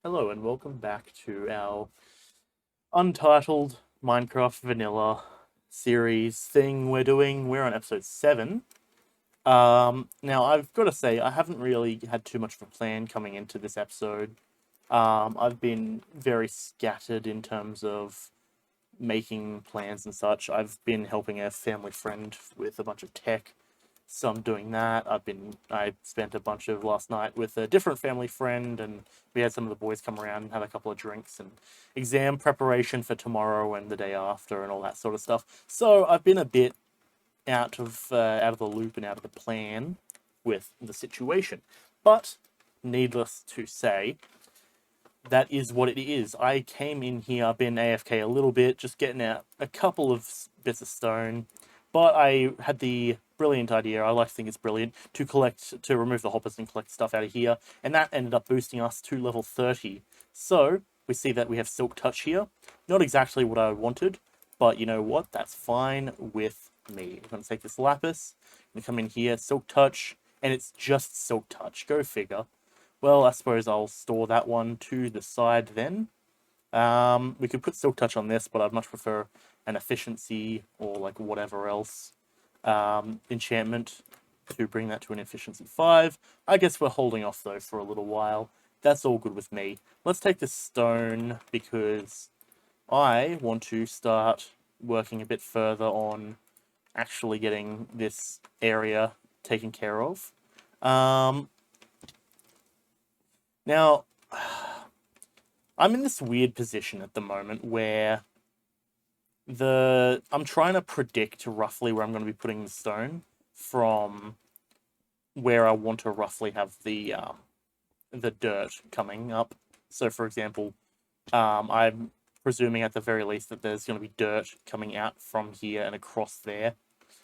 Hello and welcome back to our untitled Minecraft Vanilla series thing we're doing. We're on episode 7. Now I've got to say I haven't really had too much of a plan coming into this episode. I've been very scattered in terms of making plans and such. I've been helping a family friend with a bunch of tech, so I'm doing that. I spent a bunch of last night with a different family friend, and we had some of the boys come around and have a couple of drinks and exam preparation for tomorrow and the day after and all that sort of stuff. So I've been a bit out of the loop and out of the plan with the situation. But needless to say, that is what it is. I came in here, I've been AFK a little bit, just getting out a couple of bits of stone, but I had the brilliant idea, I like to think it's brilliant, to remove the hoppers and collect stuff out of here, and that ended up boosting us to level 30. So, we see that we have Silk Touch here. Not exactly what I wanted, but you know what? That's fine with me. I'm going to take this Lapis, I'm going to come in here, Silk Touch, and it's just Silk Touch. Go figure. Well, I suppose I'll store that one to the side then. We could put Silk Touch on this, but I'd much prefer an efficiency or like whatever else enchantment to bring that to an efficiency 5. I guess we're holding off though for a little while. That's all good with me. Let's take this stone because I want to start working a bit further on actually getting this area taken care of. Now, I'm in this weird position at the moment where I'm trying to predict roughly where I'm going to be putting the stone from where I want to roughly have the dirt coming up. So, for example, I'm presuming at the very least that there's going to be dirt coming out from here and across there.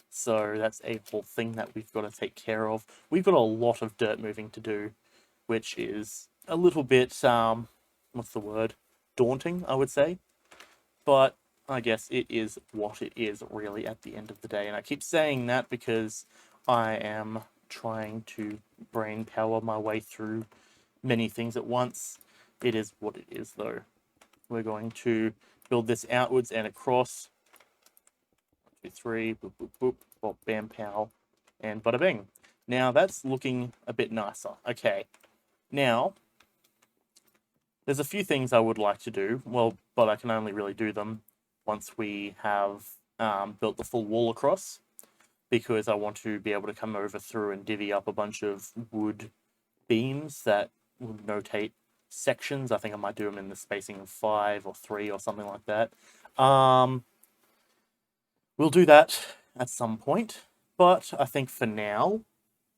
So that's a whole thing that we've got to take care of. We've got a lot of dirt moving to do, which is a little bit what's the word? Daunting, I would say. But I guess it is what it is, really, at the end of the day. And I keep saying that because I am trying to brain power my way through many things at once. It is what it is, though. We're going to build this outwards and across. 1, 2, 3, boop, boop, boop, bop, bam, pow, and bada bing. Now that's looking a bit nicer. Okay, now there's a few things I would like to do, well, but I can only really do them once we have built the full wall across, because I want to be able to come over through and divvy up a bunch of wood beams that would notate sections. I think I might do them in the spacing of 5 or 3 or something like that. We'll do that at some point, but I think for now,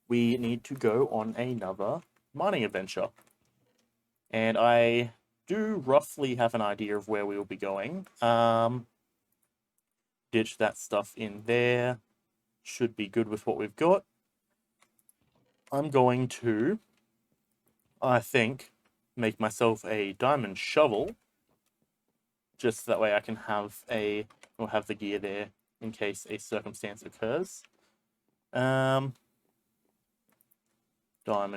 we need to go on another mining adventure. And I do roughly have an idea of where we will be going. Ditch that stuff in there. Should be good with what we've got. I'm going to, I think, make myself a diamond shovel. Just that way I can have the gear there in case a circumstance occurs. Diamond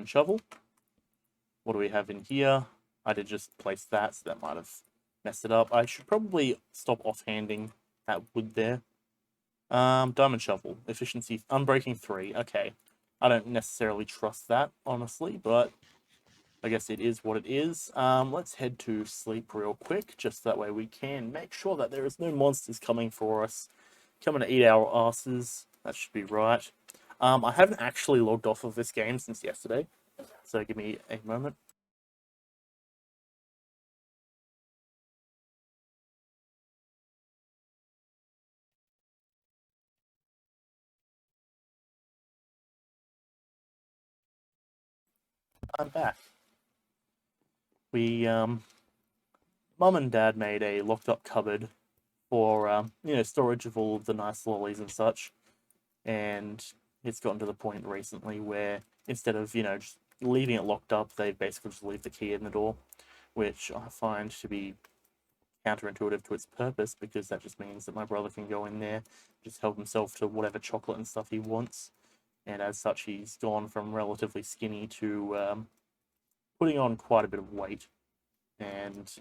shovel. What do we have in here? I did just place that, so that might have messed it up. I should probably stop offhanding that wood there. Diamond shovel. Efficiency. Unbreaking 3. Okay. I don't necessarily trust that, honestly, but I guess it is what it is. Let's head to sleep real quick, just that way we can make sure that there is no monsters coming for us. Coming to eat our asses. That should be right. I haven't actually logged off of this game since yesterday, so give me a moment. I'm back. We, Mum and Dad made a locked up cupboard for, storage of all of the nice lollies and such. And it's gotten to the point recently where instead of, just leaving it locked up, they basically just leave the key in the door, which I find to be counterintuitive to its purpose because that just means that my brother can go in there, just help himself to whatever chocolate and stuff he wants. And as such, he's gone from relatively skinny to putting on quite a bit of weight. And,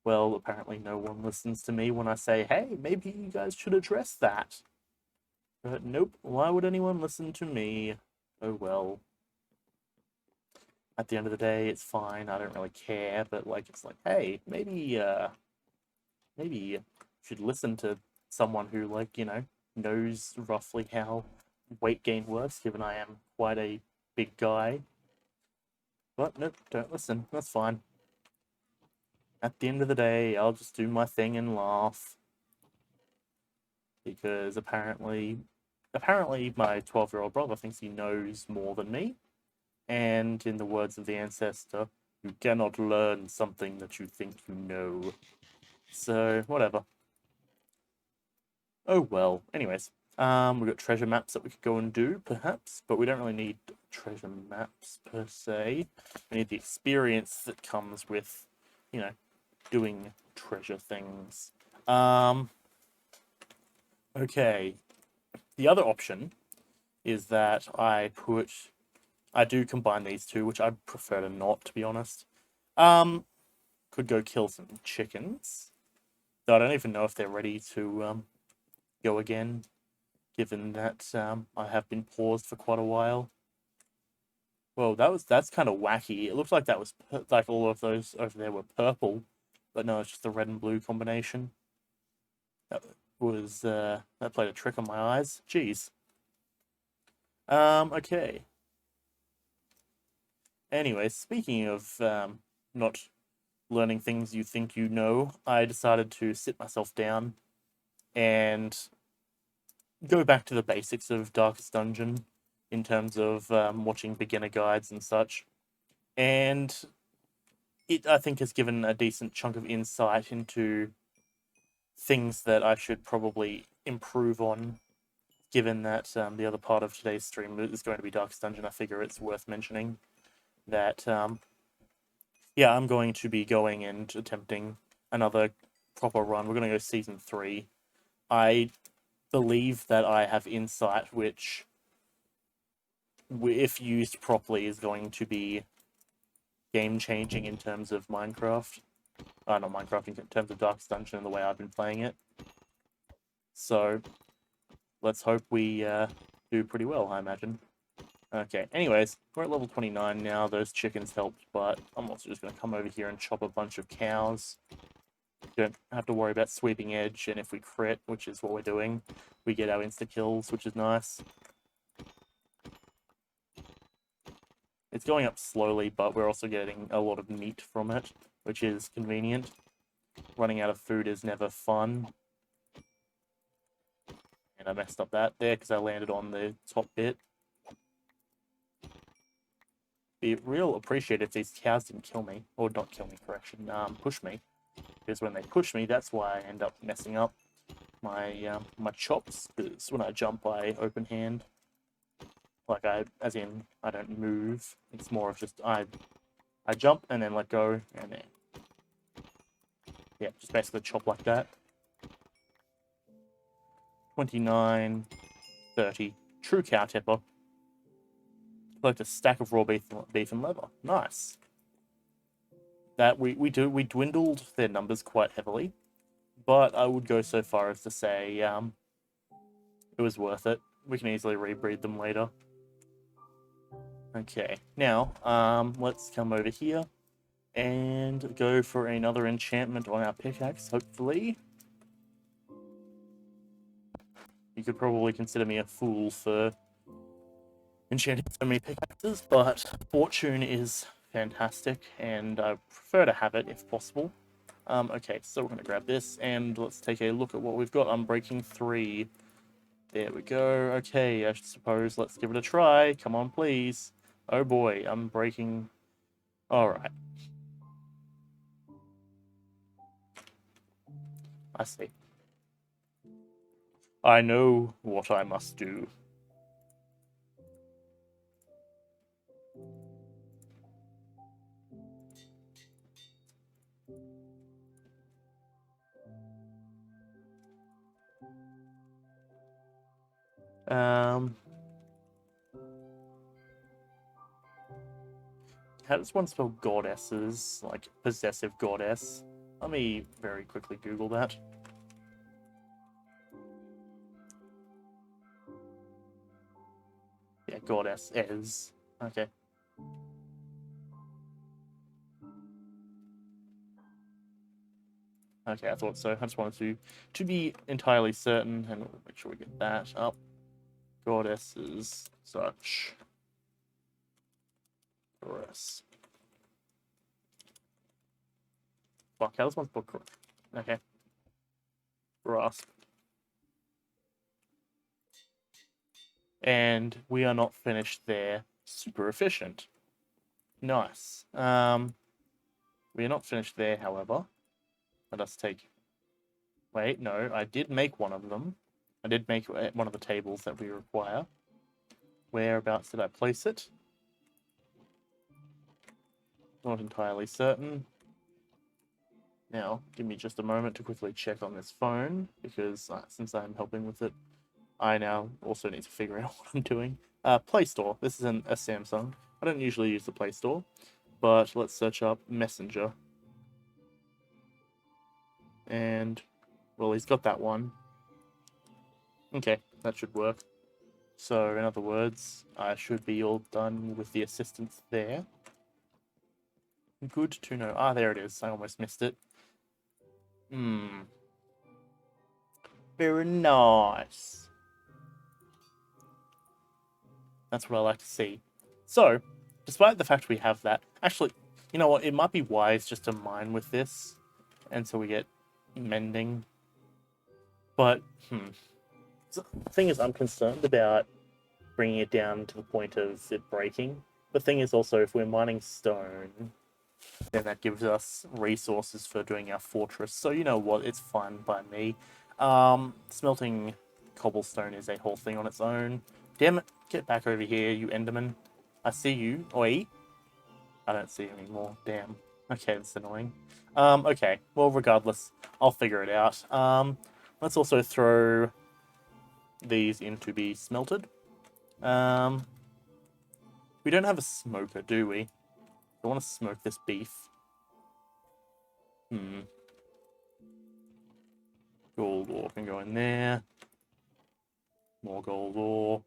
well, apparently no one listens to me when I say, hey, maybe you guys should address that. But nope, why would anyone listen to me? Oh well. At the end of the day, it's fine, I don't really care, but, like, it's like, hey, maybe you should listen to someone who, like, knows roughly how weight gain works, given I am quite a big guy. But nope, don't listen. That's fine. At the end of the day, I'll just do my thing and laugh. Because apparently my 12-year-old brother thinks he knows more than me. And in the words of the ancestor, you cannot learn something that you think you know. So, whatever. Oh well. Anyways, we've got treasure maps that we could go and do, perhaps, but we don't really need treasure maps per se. We need the experience that comes with, doing treasure things. Okay. The other option is that I do combine these two, which I'd prefer to not, to be honest. Could go kill some chickens, though I don't even know if they're ready to go again, given that I have been paused for quite a while. Well, that's kind of wacky. It looks like that was like all of those over there were purple, but no, it's just the red and blue combination. That that played a trick on my eyes. Jeez. Okay. Anyway, speaking of not learning things you think you know, I decided to sit myself down and go back to the basics of Darkest Dungeon in terms of watching beginner guides and such. And it, I think, has given a decent chunk of insight into things that I should probably improve on, given that the other part of today's stream is going to be Darkest Dungeon. I figure it's worth mentioning that, yeah, I'm going to be going and attempting another proper run. We're going to go Season 3. I believe that I have insight which, if used properly, is going to be game-changing in terms of Minecraft. Not Minecraft, in terms of Darkest Dungeon and the way I've been playing it. So, let's hope we do pretty well, I imagine. Okay, anyways, we're at level 29 now. Those chickens helped, but I'm also just going to come over here and chop a bunch of cows. Don't have to worry about sweeping edge, and if we crit, which is what we're doing, we get our insta-kills, which is nice. It's going up slowly, but we're also getting a lot of meat from it, which is convenient. Running out of food is never fun. And I messed up that there because I landed on the top bit. Be real appreciative if these cows didn't kill me. Or not kill me, correction, push me. Because when they push me, that's why I end up messing up my my chops, because when I jump, I open hand. Like, as in, I don't move. It's more of just, I jump and then let go, and then, yeah, just basically chop like that. 29, 30. True cow tipper. Collect a stack of raw beef and leather. Nice. That we dwindled their numbers quite heavily, but I would go so far as to say it was worth it. We can easily rebreed them later. Okay, now let's come over here and go for another enchantment on our pickaxe, hopefully. You could probably consider me a fool for enchanting so many pickaxes, but fortune is fantastic, and I prefer to have it if possible. Okay, so we're going to grab this, and let's take a look at what we've got. Unbreaking 3. There we go. Okay, I suppose let's give it a try. Come on, please. Oh boy, Unbreaking. Alright. I see. I know what I must do. how does one spell goddesses? Like, possessive goddess? Let me very quickly Google that. Yeah, goddess is. Okay. Okay, I thought so. I just wanted to be entirely certain, and we'll make sure we get that up. Goddesses, such. Goddess. Fuck, how does one book? Okay. Grasp. And we are not finished there. Super efficient. Nice. We are not finished there, however. Let us take... Wait, no, I did make one of them. I did make one of the tables that we require. Whereabouts did I place it? Not entirely certain. Now, give me just a moment to quickly check on this phone, because since I'm helping with it, I now also need to figure out what I'm doing. Play Store. This is a Samsung. I don't usually use the Play Store, but let's search up Messenger. And, well, he's got that one. Okay, that should work. So, in other words, I should be all done with the assistance there. Good to know. Ah, there it is. I almost missed it. Very nice. That's what I like to see. So, despite the fact we have that, actually, you know what? It might be wise just to mine with this until we get mending. But, the thing is, I'm concerned about bringing it down to the point of it breaking. The thing is also, if we're mining stone, then that gives us resources for doing our fortress. So you know what? It's fine by me. Smelting cobblestone is a whole thing on its own. Damn it. Get back over here, you Enderman. I see you. Wait. I don't see you anymore. Damn. Okay, that's annoying. Okay. Well, regardless, I'll figure it out. Let's also throw these in to be smelted. We don't have a smoker, do we? I want to smoke this beef. Gold ore can go in there. More gold ore.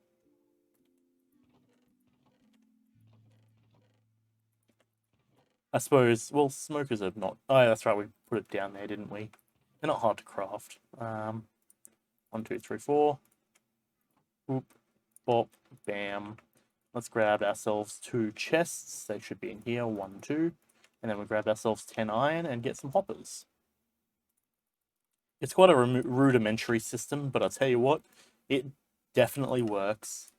I suppose, well, smokers are not... Oh, yeah, that's right, we put it down there, didn't we? They're not hard to craft. 1, 2, 3, 4. Boop, bop, bam. Let's grab ourselves 2 chests. They should be in here. 1, 2. And then we grab ourselves 10 iron and get some hoppers. It's quite a rudimentary system, but I'll tell you what, it definitely works.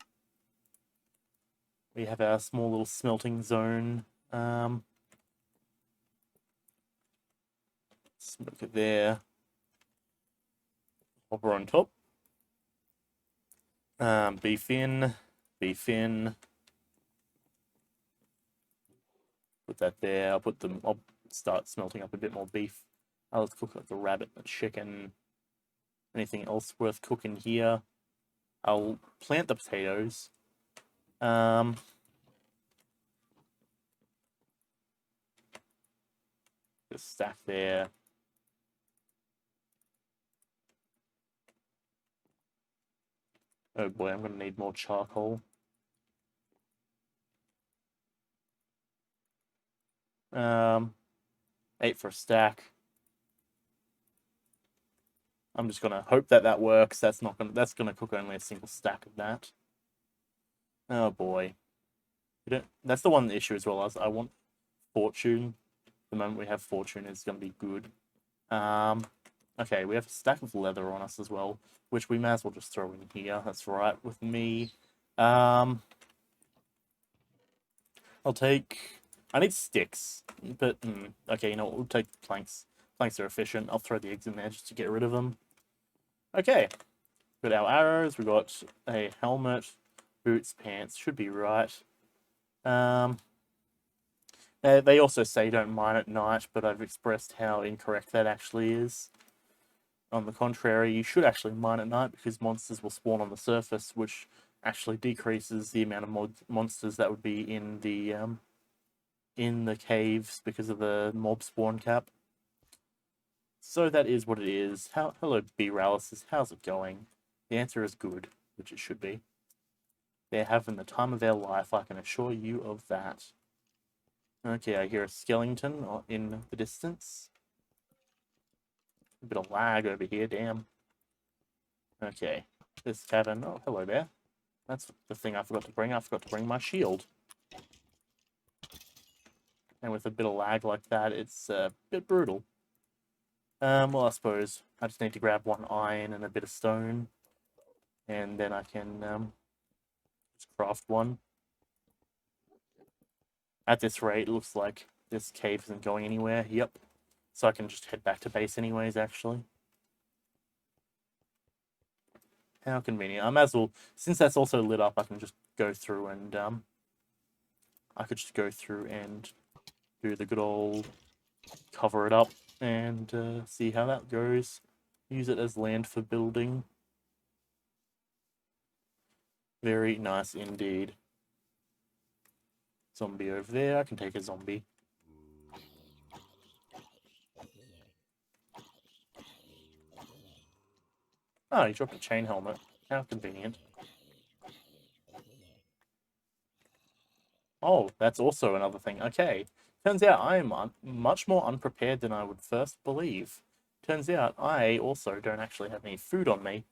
We have our small little smelting zone. Smoke it there. Hopper on top. Beef in. Beef in. Put that there. I'll start smelting up a bit more beef. Let's cook like the rabbit, the chicken. Anything else worth cooking here? I'll plant the potatoes. Just stack there. Oh boy, I'm gonna need more charcoal. 8 for a stack. I'm just gonna hope that works. That's gonna cook only a single stack of that. Oh boy. That's the one issue as well, as I want fortune. The moment we have fortune is gonna be good. Okay, we have a stack of leather on us as well, which we may as well just throw in here. That's right with me. I'll take... I need sticks, but... okay, you know what? We'll take planks. Planks are efficient. I'll throw the eggs in there just to get rid of them. Okay. Got our arrows. We got a helmet, boots, pants. Should be right. They also say don't mine at night, but I've expressed how incorrect that actually is. On the contrary, you should actually mine at night because monsters will spawn on the surface, which actually decreases the amount of monsters that would be in the in the caves because of the mob spawn cap. So that is what it is. Hello, B-Rallis. How's it going? The answer is good, which it should be. They're having the time of their life, I can assure you of that. Okay, I hear a skeleton in the distance. A bit of lag over here, damn. Okay, this cavern. Oh, hello there. That's the thing I forgot to bring. I forgot to bring my shield. And with a bit of lag like that, it's a bit brutal. Well, I suppose I just need to grab one iron and a bit of stone. And then I can just craft one. At this rate, it looks like this cave isn't going anywhere. Yep. So I can just head back to base anyways, actually. How convenient. I might as well, since that's also lit up, I can just go through and, I could just go through and do the good old cover it up and see how that goes. Use it as land for building. Very nice indeed. Zombie over there. I can take a zombie. Oh, he dropped a chain helmet. How convenient. Oh, that's also another thing. Okay. Turns out I am much more unprepared than I would first believe. Turns out I also don't actually have any food on me.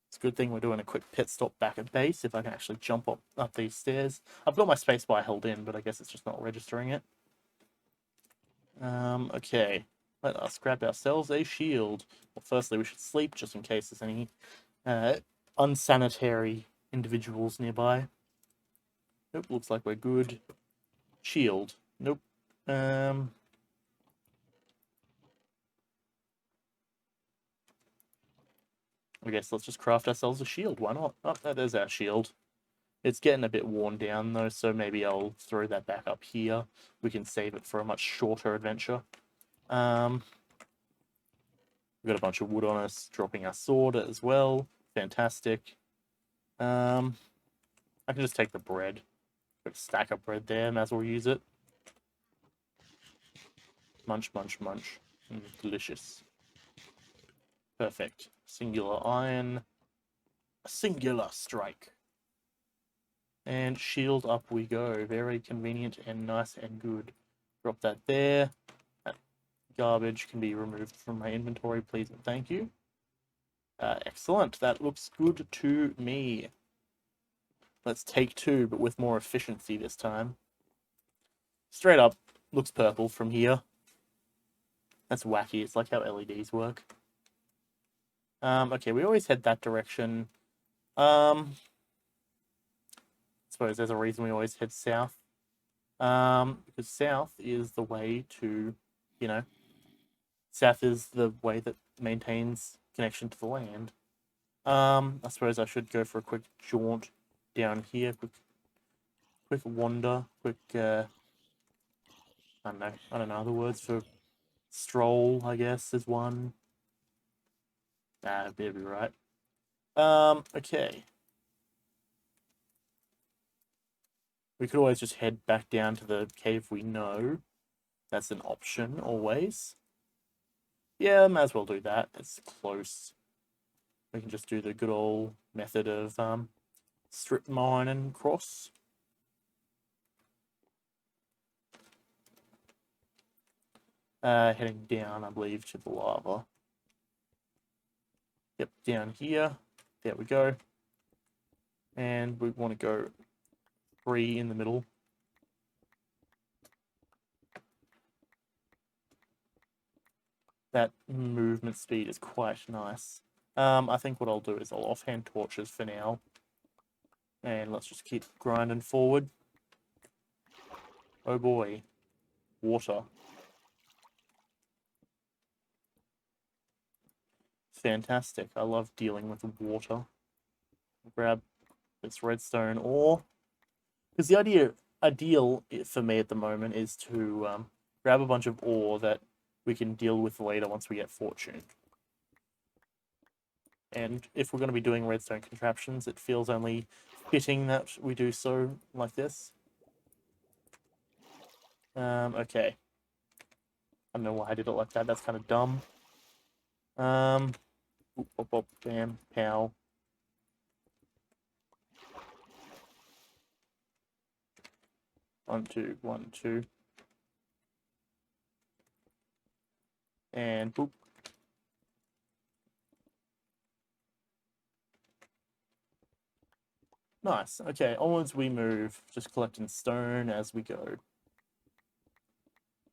It's a good thing we're doing a quick pit stop back at base if I can actually jump up these stairs. I've got my spacebar held in, but I guess it's just not registering it. Okay. Let us grab ourselves a shield. Well, firstly, we should sleep just in case there's any unsanitary individuals nearby. Nope, looks like we're good. Shield. Nope. I guess let's just craft ourselves a shield. Why not? Oh, there's our shield. It's getting a bit worn down though, so maybe I'll throw that back up here. We can save it for a much shorter adventure. We've got a bunch of wood on us, dropping our sword as well. Fantastic. I can just take the bread. Got a stack of bread there, might as well use it. Munch, munch, munch. Delicious. Perfect. Singular iron. A singular strike. And shield up we go. Very convenient and nice and good. Drop that there. That garbage can be removed from my inventory, please and thank you. Excellent. That looks good to me. Let's take two, but with more efficiency this time. Straight up, looks purple from here. That's wacky. It's like how LEDs work. Okay, we always head that direction. I suppose there's a reason we always head south. Because south is the way to, south is the way that maintains connection to the land. I suppose I should go for a quick jaunt down here, quick wander, quick, I don't know, other words for stroll, I guess, is one. That'd be right. Okay. We could always just head back down to the cave we know. That's an option, always. Yeah, might as well do that. It's close. We can just do the good old method of strip mine and cross. Heading down, I believe, to the lava. Yep, down here. There we go. And we want to go 3 in the middle. That movement speed is quite nice. I think what I'll do is I'll offhand torches for now. And let's just keep grinding forward. Oh boy. Water. Fantastic. I love dealing with water. Grab this redstone ore. Because the ideal for me at the moment is to grab a bunch of ore that we can deal with later once we get fortune. And if we're going to be doing redstone contraptions, it feels only fitting that we do so like this. Okay. I don't know why I did it like that. That's kind of dumb. Boop, boop, boop, bam, pow. One, two, one, two. And boop. Nice. Okay, onwards we move. Just collecting stone as we go.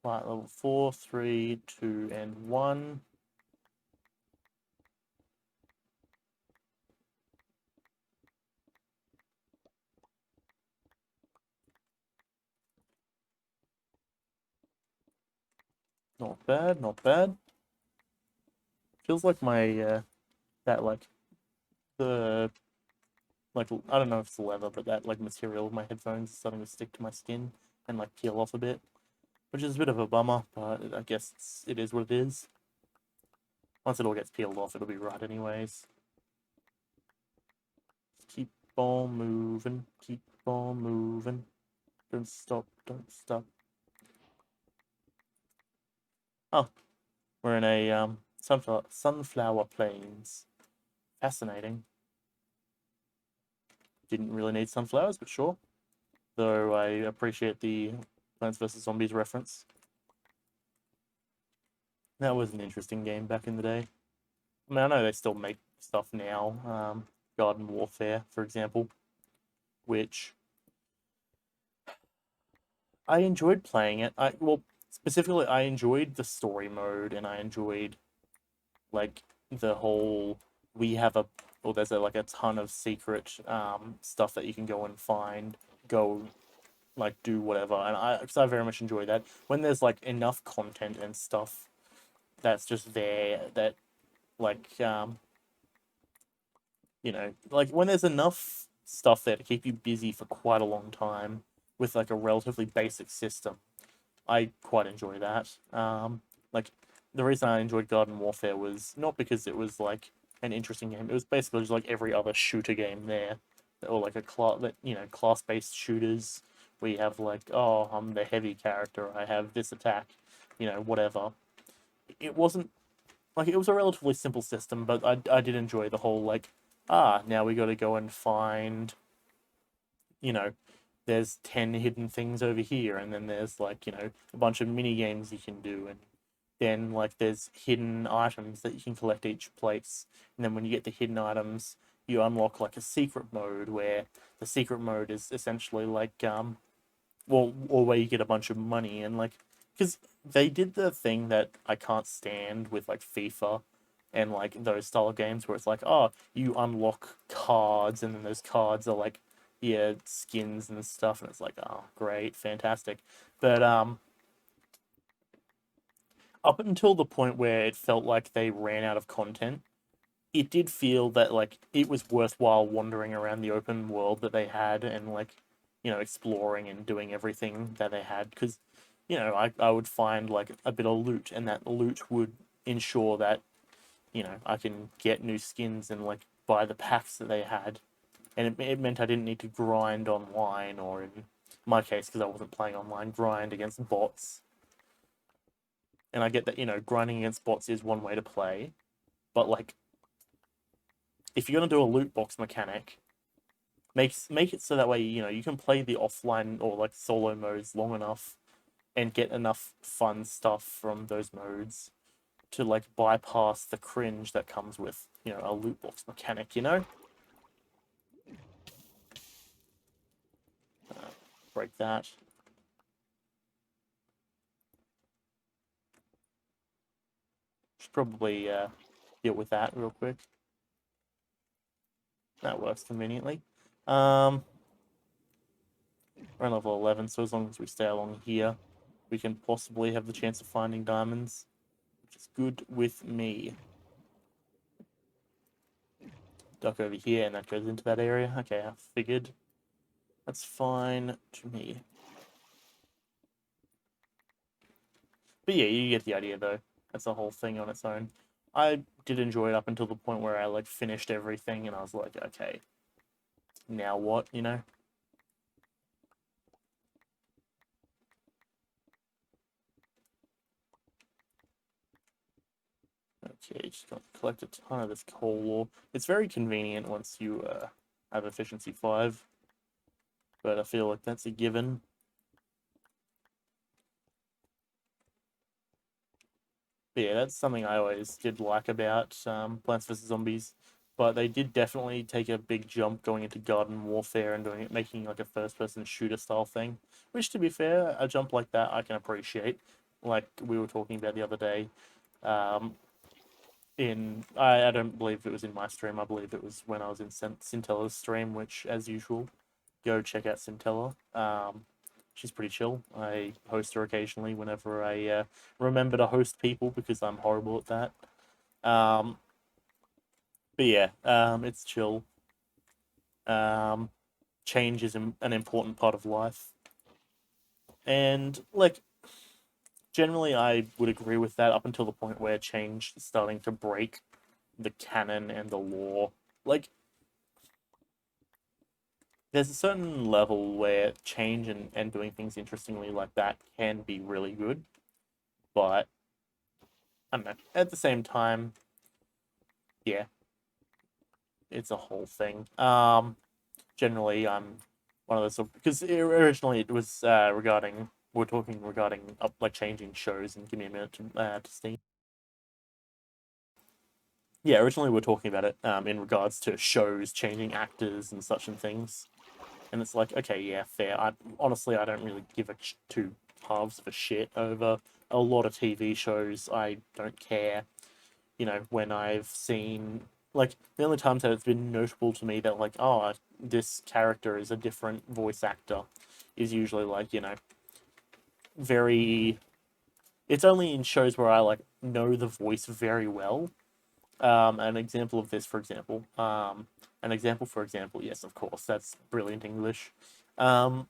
Right, level 4, 3, 2, and 1. Not bad, not bad. Feels like my, that, like, the, like, I don't know if it's leather, but that, like, material of my headphones is starting to stick to my skin and, like, peel off a bit. Which is a bit of a bummer, but I guess it is what it is. Once it all gets peeled off, it'll be right anyways. Keep on moving, keep on moving. Don't stop, don't stop. Oh, we're in a sunflower plains. Fascinating. Didn't really need sunflowers, but sure. Though I appreciate the Plants vs. Zombies reference. That was an interesting game back in the day. I mean, I know they still make stuff now. Garden Warfare, for example, which I enjoyed playing it. Specifically, I enjoyed the story mode, and I enjoyed like the whole we have a well, there's like a ton of secret stuff that you can go and find, go like do whatever, and because I very much enjoy that when there's like enough content and stuff that's just there that like like when there's enough stuff there to keep you busy for quite a long time with like a relatively basic system. I quite enjoy that. Like the reason I enjoyed Garden Warfare was not because it was like an interesting game. It was basically just like every other shooter game there, or like a class-based shooters where you have like, oh, I'm the heavy character. I have this attack, whatever. It wasn't like it was a relatively simple system, but I did enjoy the whole like, now we got to go and find, you know, there's 10 hidden things over here, and then there's like, a bunch of mini games you can do, and then like there's hidden items that you can collect each place. And then when you get the hidden items, you unlock like a secret mode where the secret mode is essentially like or where you get a bunch of money and like because they did the thing that I can't stand with like FIFA and like those style of games where it's like, oh, you unlock cards and then those cards are like, yeah, skins and stuff, and it's like, oh, great, fantastic. But up until the point where it felt like they ran out of content, it did feel that like it was worthwhile wandering around the open world that they had and like, exploring and doing everything that they had because, I would find like a bit of loot and that loot would ensure that, I can get new skins and like buy the packs that they had. And it meant I didn't need to grind online or in my case, because I wasn't playing online, grind against bots. And I get that, grinding against bots is one way to play, but like if you're gonna do a loot box mechanic, make it so that way you can play the offline or like solo modes long enough and get enough fun stuff from those modes to like bypass the cringe that comes with a loot box mechanic. Break that. Should probably deal with that real quick. That works conveniently. We're on level 11, so as long as we stay along here, we can possibly have the chance of finding diamonds, which is good with me. Duck over here, and that goes into that area. Okay, I figured. That's fine to me. But yeah, you get the idea, though. That's a whole thing on its own. I did enjoy it up until the point where I, like, finished everything, and I was like, okay, now what, Okay, just got to collect a ton of this coal ore. It's very convenient once you have efficiency 5, but I feel like that's a given. But yeah, that's something I always did like about Plants vs Zombies. But they did definitely take a big jump going into garden warfare and doing it, making like a first-person shooter style thing. Which, to be fair, a jump like that I can appreciate. Like we were talking about the other day, um, I don't believe it was in my stream. I believe it was when I was in Cintella's stream, which, as usual, go check out Cintella. She's pretty chill. I host her occasionally whenever I remember to host people because I'm horrible at that. But yeah, it's chill. Um, Change is an important part of life, and like generally, I would agree with that up until the point where change is starting to break the canon and the lore. Like, there's a certain level where change and doing things interestingly like that can be really good, but I don't know. At the same time, yeah, it's a whole thing. Generally, I'm one of those because originally it was regarding we're talking regarding like changing shows, and give me a minute to see. Yeah, originally we are talking about it in regards to shows changing actors and such and things, and it's like, okay, yeah, fair. I honestly I don't really give a two halves of a shit over a lot of TV shows. I don't care. When I've seen like the only times that it's been notable to me that like, oh, this character is a different voice actor is usually like, very it's only in shows where I like know the voice very well. An example of this, for example, yes, of course, that's brilliant English. Um,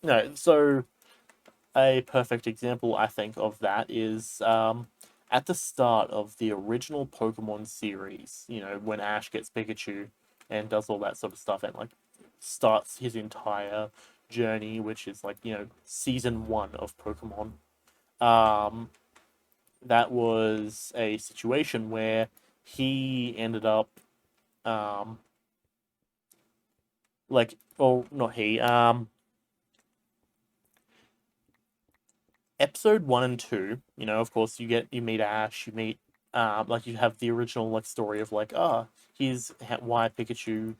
no, so a perfect example, I think, of that is at the start of the original Pokemon series, when Ash gets Pikachu and does all that sort of stuff and like starts his entire journey, which is like, season 1 of Pokemon. Um, that was a situation where he ended up um like, well, not he, episode 1 and 2, of course, you meet Ash, you meet like you have the original like story of like, here's why Pikachu,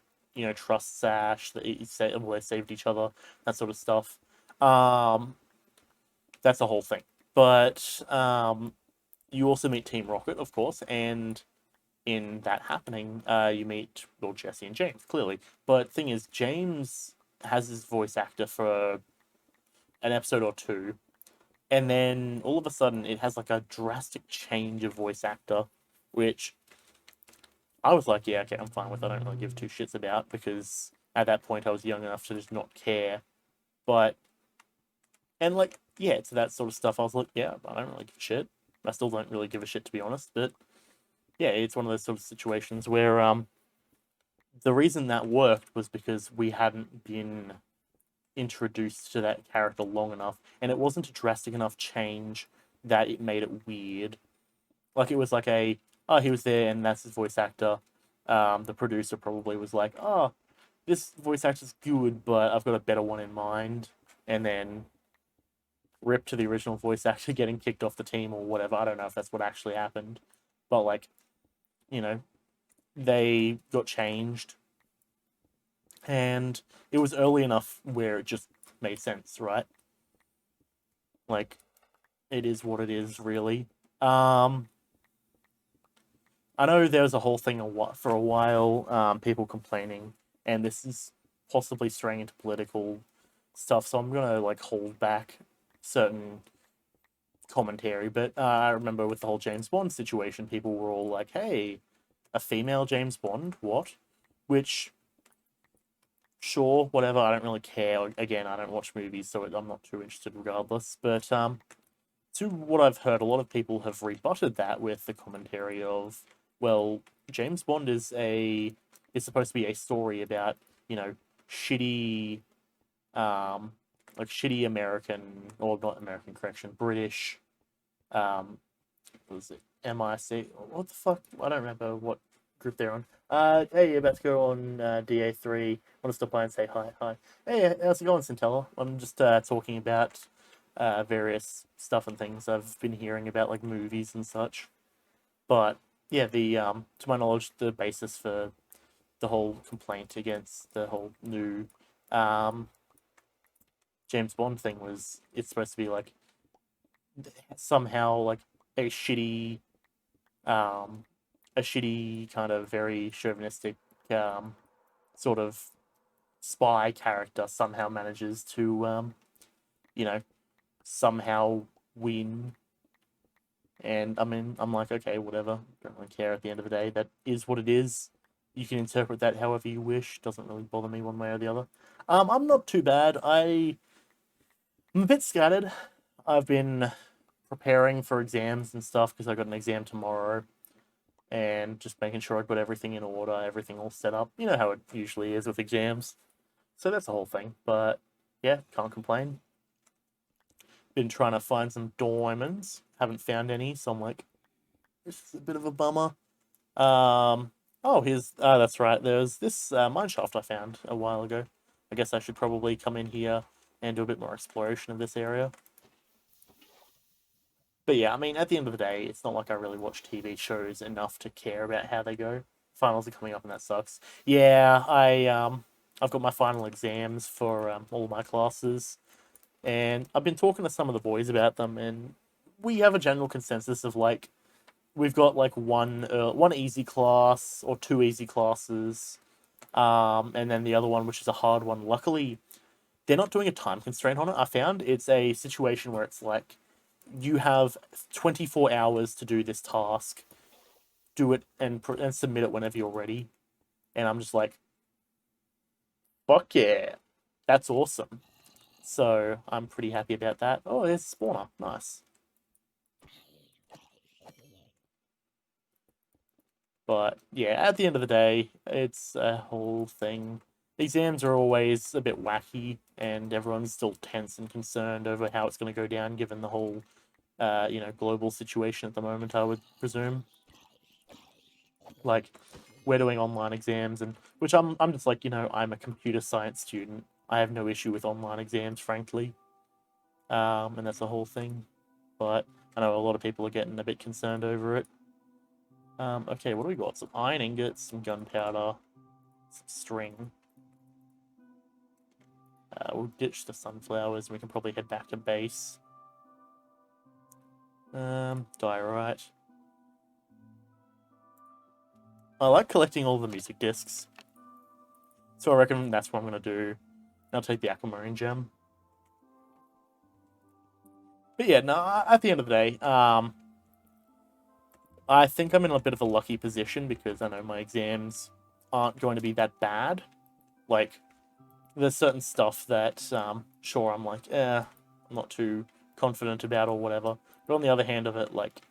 trusts Ash, that well, they saved each other, that sort of stuff. Um, that's the whole thing. But you also meet Team Rocket, of course, and in that happening, you meet, well, Jesse and James, clearly. But thing is, James has his voice actor for an episode or two, and then all of a sudden it has like a drastic change of voice actor, which I was like, yeah, okay, I'm fine with. I don't really give two shits about, because at that point I was young enough to just not care. But and like, yeah, it's that sort of stuff. I was like, yeah, I don't really give a shit. I still don't really give a shit, to be honest. But yeah, it's one of those sort of situations where the reason that worked was because we hadn't been introduced to that character long enough, and it wasn't a drastic enough change that it made it weird. Like, it was like oh, he was there and that's his voice actor. The producer probably was like, oh, this voice actor's good, but I've got a better one in mind. And then rip to the original voice actor getting kicked off the team or whatever. I don't know if that's what actually happened. But like, you know, they got changed, and it was early enough where it just made sense, right? Like, it is what it is, really. Um, I know there was a whole thing for a while, people complaining, and this is possibly straying into political stuff, so I'm gonna like hold back certain commentary. But I remember with the whole James Bond situation, people were all like, "Hey, a female James Bond? What?" Which, sure, whatever. I don't really care. Again, I don't watch movies, so I'm not too interested, regardless. But to what I've heard, a lot of people have rebutted that with the commentary of, well, James Bond is supposed to be a story about, shitty, like shitty American, or not American, correction, British, um, what was it? MIC. What the fuck? I don't remember what group they're on. Hey, about to go on DA3. Want to stop by and say hi. Hi. Hey, how's it going, Centella? I'm just talking about various stuff and things I've been hearing about, like movies and such. But yeah, the to my knowledge, the basis for the whole complaint against the whole new um James Bond thing was it's supposed to be like somehow like a shitty um a shitty kind of very chauvinistic um sort of spy character somehow manages to you know somehow win. And I mean, I'm like, okay, whatever, don't really care at the end of the day. That is what it is. You can interpret that however you wish. Doesn't really bother me one way or the other. I'm not too bad. I'm a bit scattered. I've been preparing for exams and stuff because I got an exam tomorrow, and just making sure I've got everything in order, everything all set up. You know how it usually is with exams. So that's the whole thing. But yeah, can't complain. Been trying to find some diamonds. Haven't found any, so I'm like, this is a bit of a bummer. Oh, here's that's right. There's this mine shaft I found a while ago. I guess I should probably come in here and do a bit more exploration of this area. But yeah, I mean, at the end of the day, it's not like I really watch TV shows enough to care about how they go. Finals are coming up, and that sucks. Yeah, I've got my final exams for all my classes, and I've been talking to some of the boys about them, and we have a general consensus of like we've got like one easy class or two easy classes, and then the other one which is a hard one. Luckily, they're not doing a time constraint on it. I found it's a situation where it's like you have 24 hours to do this task, do it and submit it whenever you're ready. And I'm just like, fuck yeah, that's awesome. So I'm pretty happy about that. Oh, there's a spawner. Nice. But yeah, at the end of the day, it's a whole thing. Exams are always a bit wacky, and everyone's still tense and concerned over how it's going to go down, given the whole, global situation at the moment. I would presume, like, we're doing online exams, and which I'm just like, I'm a computer science student. I have no issue with online exams, frankly, and that's the whole thing. But I know a lot of people are getting a bit concerned over it. Okay, what do we got? Some iron ingots, some gunpowder, some string. We'll ditch the sunflowers and we can probably head back to base. Diorite. I like collecting all the music discs. So I reckon that's what I'm going to do. I'll take the aquamarine gem. But yeah, no, at the end of the day, I think I'm in a bit of a lucky position because I know my exams aren't going to be that bad. Like, there's certain stuff that, sure, I'm like, I'm not too confident about or whatever. But on the other hand of it, like,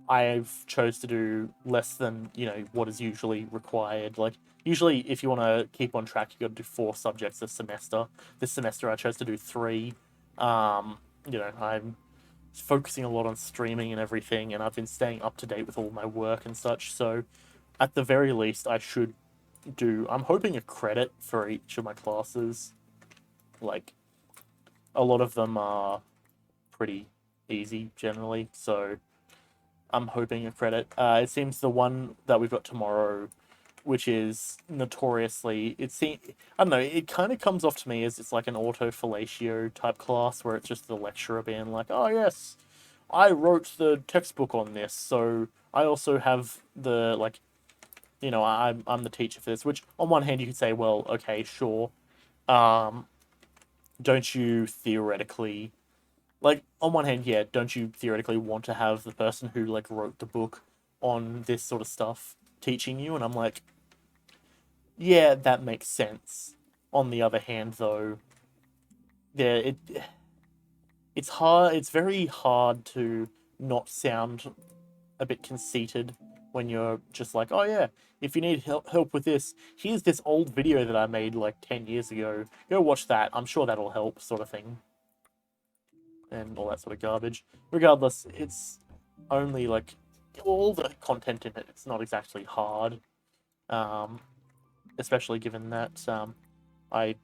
I've chose to do less than, what is usually required. Like, usually if you want to keep on track, you got to do 4 subjects a semester. This semester I chose to do 3. I'm focusing a lot on streaming and everything, and I've been staying up to date with all my work and such, so at the very least I should I'm hoping a credit for each of my classes. Like, a lot of them are pretty easy generally, so I'm hoping a credit. It seems the one that we've got tomorrow, which is notoriously, I don't know, it kind of comes off to me as it's like an auto-fellatio type class where it's just the lecturer being like, oh yes, I wrote the textbook on this, so I also have the, like, I'm the teacher for this, which on one hand you could say, well, okay, sure. Don't you theoretically, like, on one hand, yeah, don't you theoretically want to have the person who, like, wrote the book on this sort of stuff teaching you? And I'm like, yeah, that makes sense. On the other hand, though, yeah, it's hard. It's very hard to not sound a bit conceited when you're just like, oh yeah, if you need help with this, here's this old video that I made like 10 years ago. Go watch that. I'm sure that'll help, sort of thing. And all that sort of garbage. Regardless, it's only like all the content in it. It's not exactly hard, um, especially given that I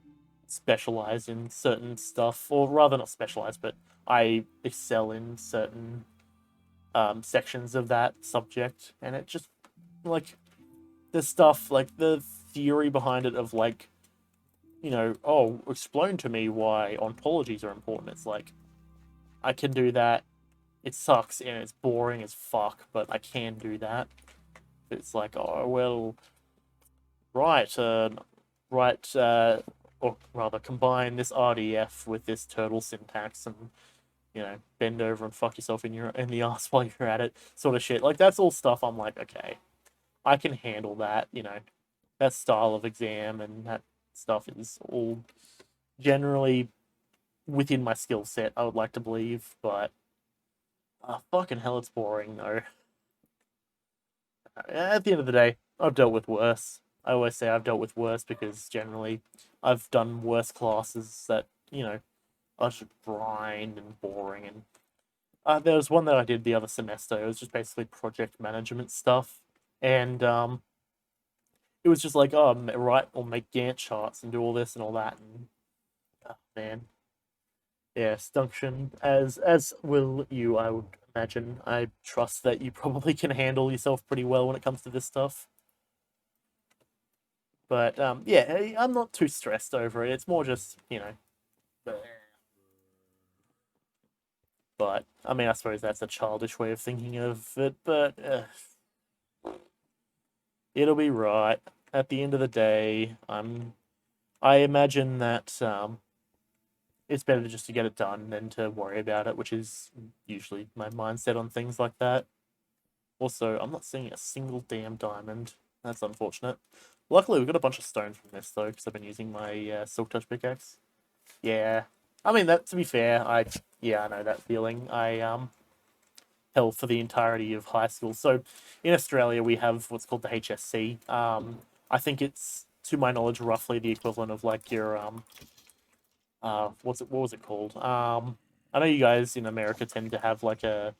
specialize in certain stuff, or rather not specialize, but I excel in certain sections of that subject, and it just like the stuff, like the theory behind it of like, oh, explain to me why ontologies are important. It's like I can do that. It sucks and it's boring as fuck, but I can do that. It's like, oh well, right, right, or rather, combine this RDF with this turtle syntax, and bend over and fuck yourself in the ass while you're at it, sort of shit. Like that's all stuff. I'm like, okay, I can handle that. That style of exam and that stuff is all generally within my skill set. I would like to believe, but fucking hell, it's boring though. At the end of the day, I've dealt with worse. I always say I've dealt with worse because generally I've done worse classes that, are just grind and boring. And there was one that I did the other semester. It was just basically project management stuff. And it was just like, oh, write or make Gantt charts and do all this and all that. And man, yeah, Stunction, as will you, I would imagine. I trust that you probably can handle yourself pretty well when it comes to this stuff. But yeah, I'm not too stressed over it. It's more just, but I mean, I suppose that's a childish way of thinking of it, but it'll be right. At the end of the day, I imagine that it's better just to get it done than to worry about it, which is usually my mindset on things like that. Also, I'm not seeing a single damn diamond. That's unfortunate. Luckily, we've got a bunch of stone from this, though, because I've been using my Silk Touch pickaxe. Yeah. I mean, that to be fair, I know that feeling. I held for the entirety of high school. So, in Australia, we have what's called the HSC. I think it's, to my knowledge, roughly the equivalent of like your what was it called? I know you guys in America tend to have like a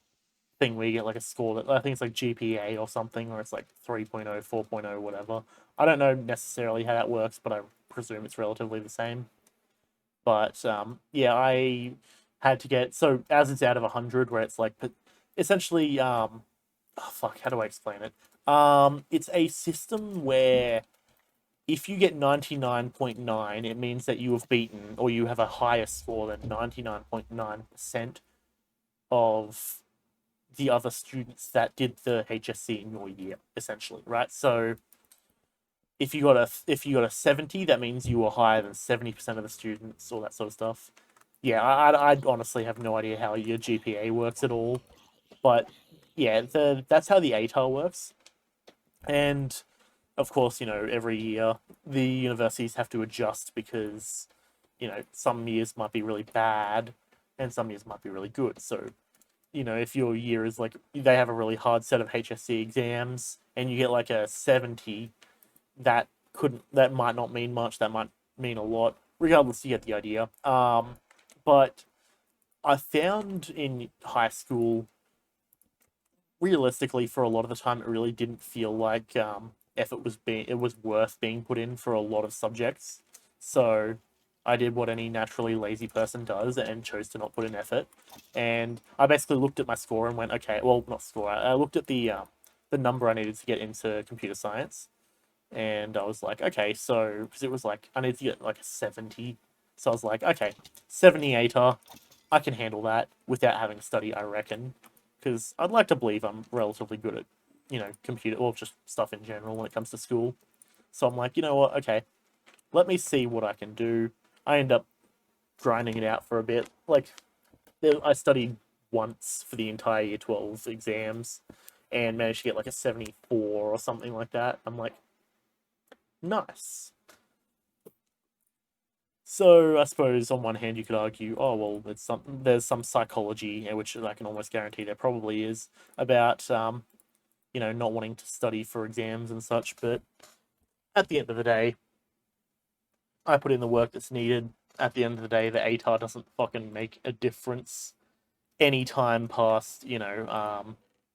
thing where you get like a score that I think it's like GPA or something, or it's like 3.0, 4.0, whatever. I don't know necessarily how that works, but I presume it's relatively the same. But yeah, I had to get, so as it's out of 100, where it's like essentially oh fuck, how do I explain it? It's a system where if you get 99.9, it means that you have beaten, or you have a higher score than 99.9% of the other students that did the HSC in your year, essentially, right? So if you got a 70, that means you were higher than 70% of the students, all that sort of stuff. Yeah, I honestly have no idea how your GPA works at all, but yeah, that's how the ATAR works. And of course, every year the universities have to adjust because, some years might be really bad and some years might be really good. So, if your year is like, they have a really hard set of HSC exams and you get like a 70, that might not mean much, that might mean a lot. Regardless, you get the idea. But I found in high school, realistically, for a lot of the time, it really didn't feel like effort it was worth being put in for a lot of subjects. So I did what any naturally lazy person does and chose to not put in effort. And I basically looked at my score and went, okay, well, not score. I looked at the number I needed to get into computer science, and I was like, okay, so because it was like I need to get like a 70, so I was like, okay, 78er, I can handle that without having to study, I reckon, because I'd like to believe I'm relatively good at computer or just stuff in general when it comes to school. So I'm like, you know what, okay, let me see what I can do. I end up grinding it out for a bit. Like I studied once for the entire year 12 exams and managed to get like a 74 or something like that. I'm like, nice. So I suppose on one hand you could argue, oh well, there's some psychology, which I can almost guarantee there probably is, about not wanting to study for exams and such. But at the end of the day, I put in the work that's needed. At the end of the day, the ATAR doesn't fucking make a difference any time past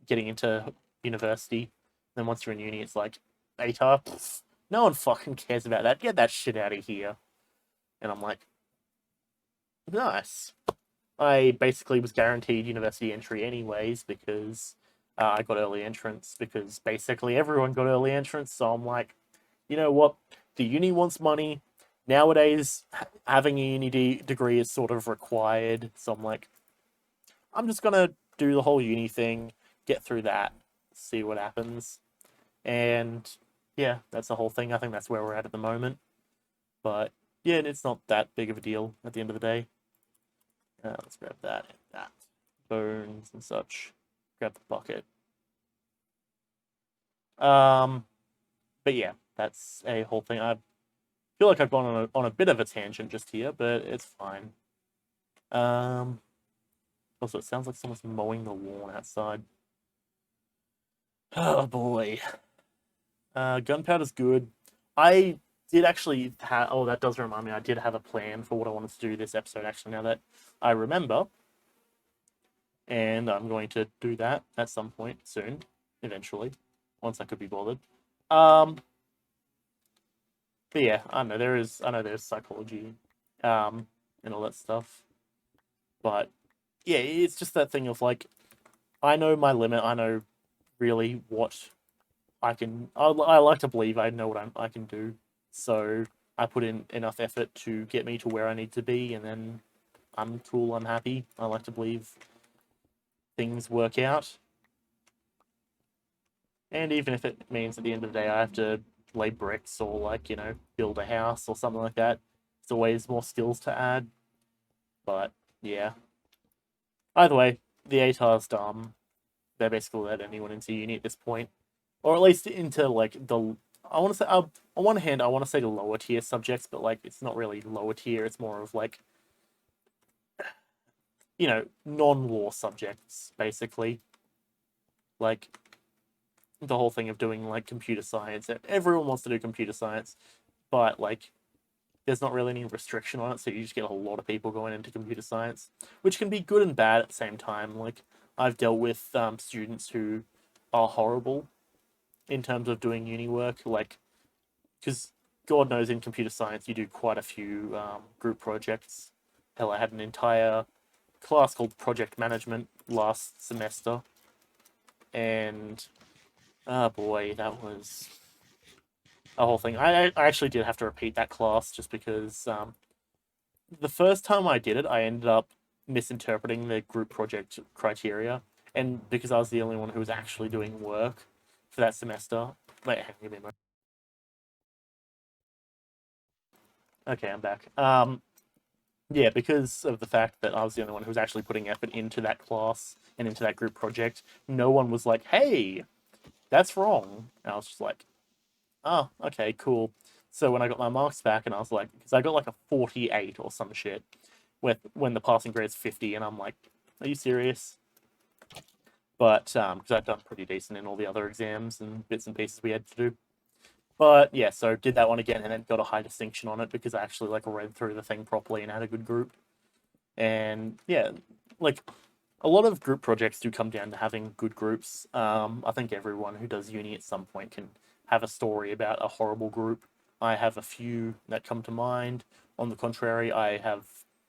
getting into university. Then once you're in uni, it's like ATAR. No one fucking cares about that. Get that shit out of here. And I'm like, nice. I basically was guaranteed university entry anyways because I got early entrance because basically everyone got early entrance. So I'm like, you know what? The uni wants money. Nowadays, having a uni degree is sort of required. So I'm like, I'm just gonna do the whole uni thing, get through that, see what happens. And yeah, that's the whole thing. I think that's where we're at the moment. But yeah, it's not that big of a deal at the end of the day. Let's grab that and that. Bones and such. Grab the bucket. But yeah, that's a whole thing. I feel like I've gone on a bit of a tangent just here, but it's fine. Also, it sounds like someone's mowing the lawn outside. Oh boy. Gunpowder's good. I did actually have. Oh, that does remind me. I did have a plan for what I wanted to do this episode. Actually, now that I remember, and I'm going to do that at some point soon, eventually, once I could be bothered. But yeah, I know there is. I know there's psychology, and all that stuff. But yeah, it's just that thing of like, I know my limit. I know really what I can. I like to believe I know what I can do. So I put in enough effort to get me to where I need to be, and then I'm cool. I'm happy. I like to believe things work out. And even if it means at the end of the day I have to lay bricks or like, build a house or something like that, it's always more skills to add. But yeah. Either way, the ATAR's dumb. They basically let anyone into uni at this point. Or at least into like the I want to say on one hand I want to say the lower tier subjects, but like it's not really lower tier, it's more of like non-law subjects basically. Like the whole thing of doing like computer science. Everyone wants to do computer science, but like there's not really any restriction on it, so you just get a lot of people going into computer science, which can be good and bad at the same time. Like I've dealt with students who are horrible in terms of doing uni work, like because God knows in computer science you do quite a few group projects. Hell, I had an entire class called project management last semester, and oh boy, that was a whole thing. I actually did have to repeat that class just because the first time I did it, I ended up misinterpreting the group project criteria, and because I was the only one who was actually doing work for that semester. Wait, hang on, give me a moment. Okay, I'm back. Yeah, because of the fact that I was the only one who was actually putting effort into that class and into that group project, no one was like, "Hey, that's wrong." And I was just like, "Oh, okay, cool." So when I got my marks back, and I was like, because I got like a 48 or some shit, with when the passing grade's 50, and I'm like, "Are you serious?" But because I've done pretty decent in all the other exams and bits and pieces we had to do. But yeah, so did that one again, and then got a high distinction on it because I actually like read through the thing properly and had a good group. And yeah, like a lot of group projects do come down to having good groups. I think everyone who does uni at some point can have a story about a horrible group. I have a few that come to mind. On the contrary, I have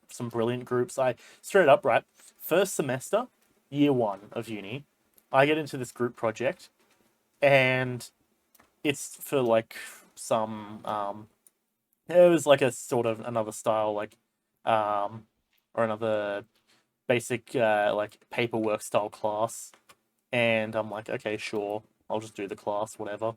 some brilliant groups. I straight up, right, first semester, year one of uni, I get into this group project, and it's for like some it was like a sort of another style like um or another basic like paperwork style class, and I'm like, okay, sure, I'll just do the class, whatever.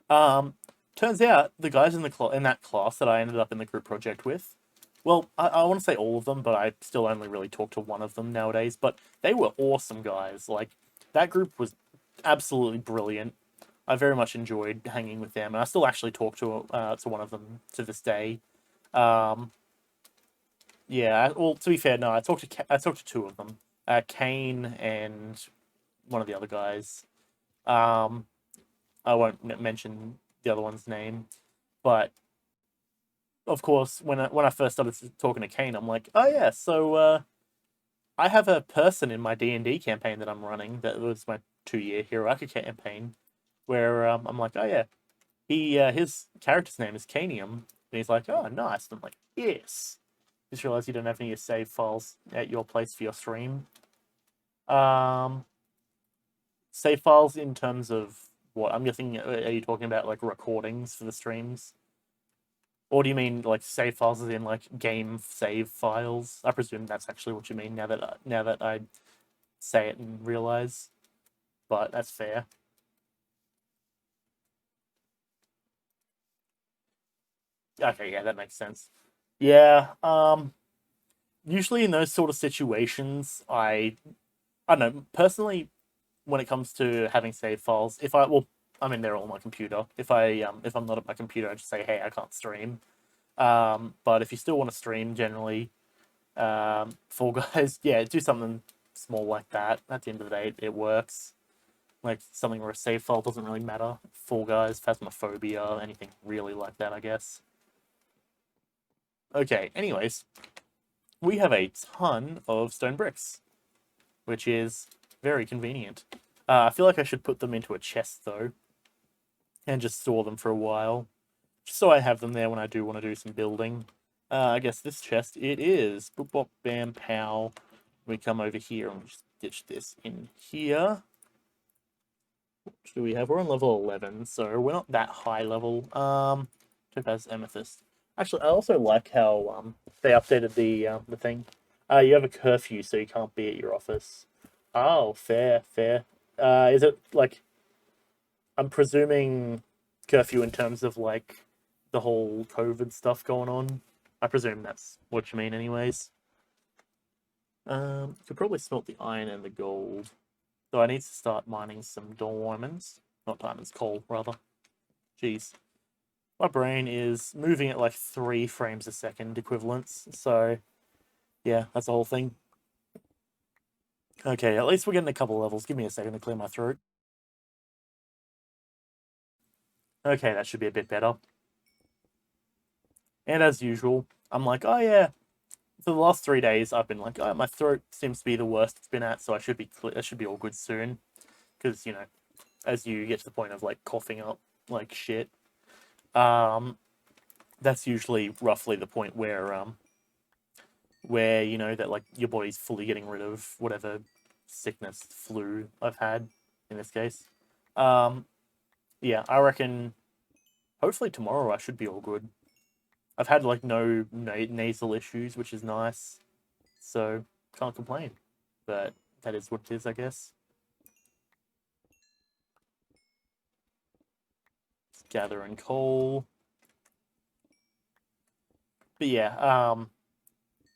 Um, Turns out the guys in that class that I ended up in the group project with, well, I want to say all of them, but I still only really talk to one of them nowadays. But they were awesome guys. Like that group was absolutely brilliant. I very much enjoyed hanging with them, and I still actually talk to one of them to this day. Um, yeah, well, to be fair, no, I talked to two of them, Kane and one of the other guys. Um, I won't mention the other one's name, but of course, when I first started talking to Kane, I'm like, oh yeah, so I have a person in my D&D campaign that I'm running that was my 2-year Hiroaki campaign where I'm like, oh yeah, his character's name is Canium, and he's like, oh nice. And I'm like, yes. Just realized you don't have any save files at your place for your stream. Save files in terms of what? I'm guessing, are you talking about like recordings for the streams? Or do you mean like save files as in like game save files? I presume that's actually what you mean now that I say it and realize. But that's fair. Okay, yeah, that makes sense. Yeah, usually in those sort of situations, I don't know, personally, when it comes to having save files, I mean they're all on my computer. If I'm not at my computer, I just say, hey, I can't stream. But if you still want to stream, generally, Fall Guys, yeah, do something small like that. At the end of the day, it works. Like something where a save file doesn't really matter. Fall Guys, Phasmophobia, anything really like that, I guess. Okay, anyways, we have a ton of stone bricks, which is very convenient. I feel like I should put them into a chest, though, and just store them for a while, just so I have them there when I do want to do some building. I guess this chest, it is. Boop, bop, bam, pow. We come over here and just ditch this in here. What do we have? We're on level 11, so we're not that high level. Topaz Amethyst. Actually, I also like how they updated the thing. You have a curfew, so you can't be at your office. Oh, fair, fair. Is it like, I'm presuming curfew in terms of like the whole COVID stuff going on? I presume that's what you mean, anyways. Could probably smelt the iron and the gold. So I need to start mining some diamonds. Not diamonds, coal, rather. Jeez. My brain is moving at like 3 frames a second equivalents, so yeah, that's the whole thing. Okay, at least we're getting a couple levels. Give me a second to clear my throat. Okay, that should be a bit better. And as usual, I'm like, oh yeah, for the last 3 days, I've been like, oh, my throat seems to be the worst it's been at, so I should be all good soon. Because, you know, as you get to the point of like coughing up like shit, that's usually roughly the point where you know that like your body's fully getting rid of whatever sickness, flu I've had in this case. Yeah, I reckon hopefully tomorrow I should be all good. I've had like no nasal issues, which is nice, so can't complain. But that is what it is, I guess. Just gathering coal. But yeah,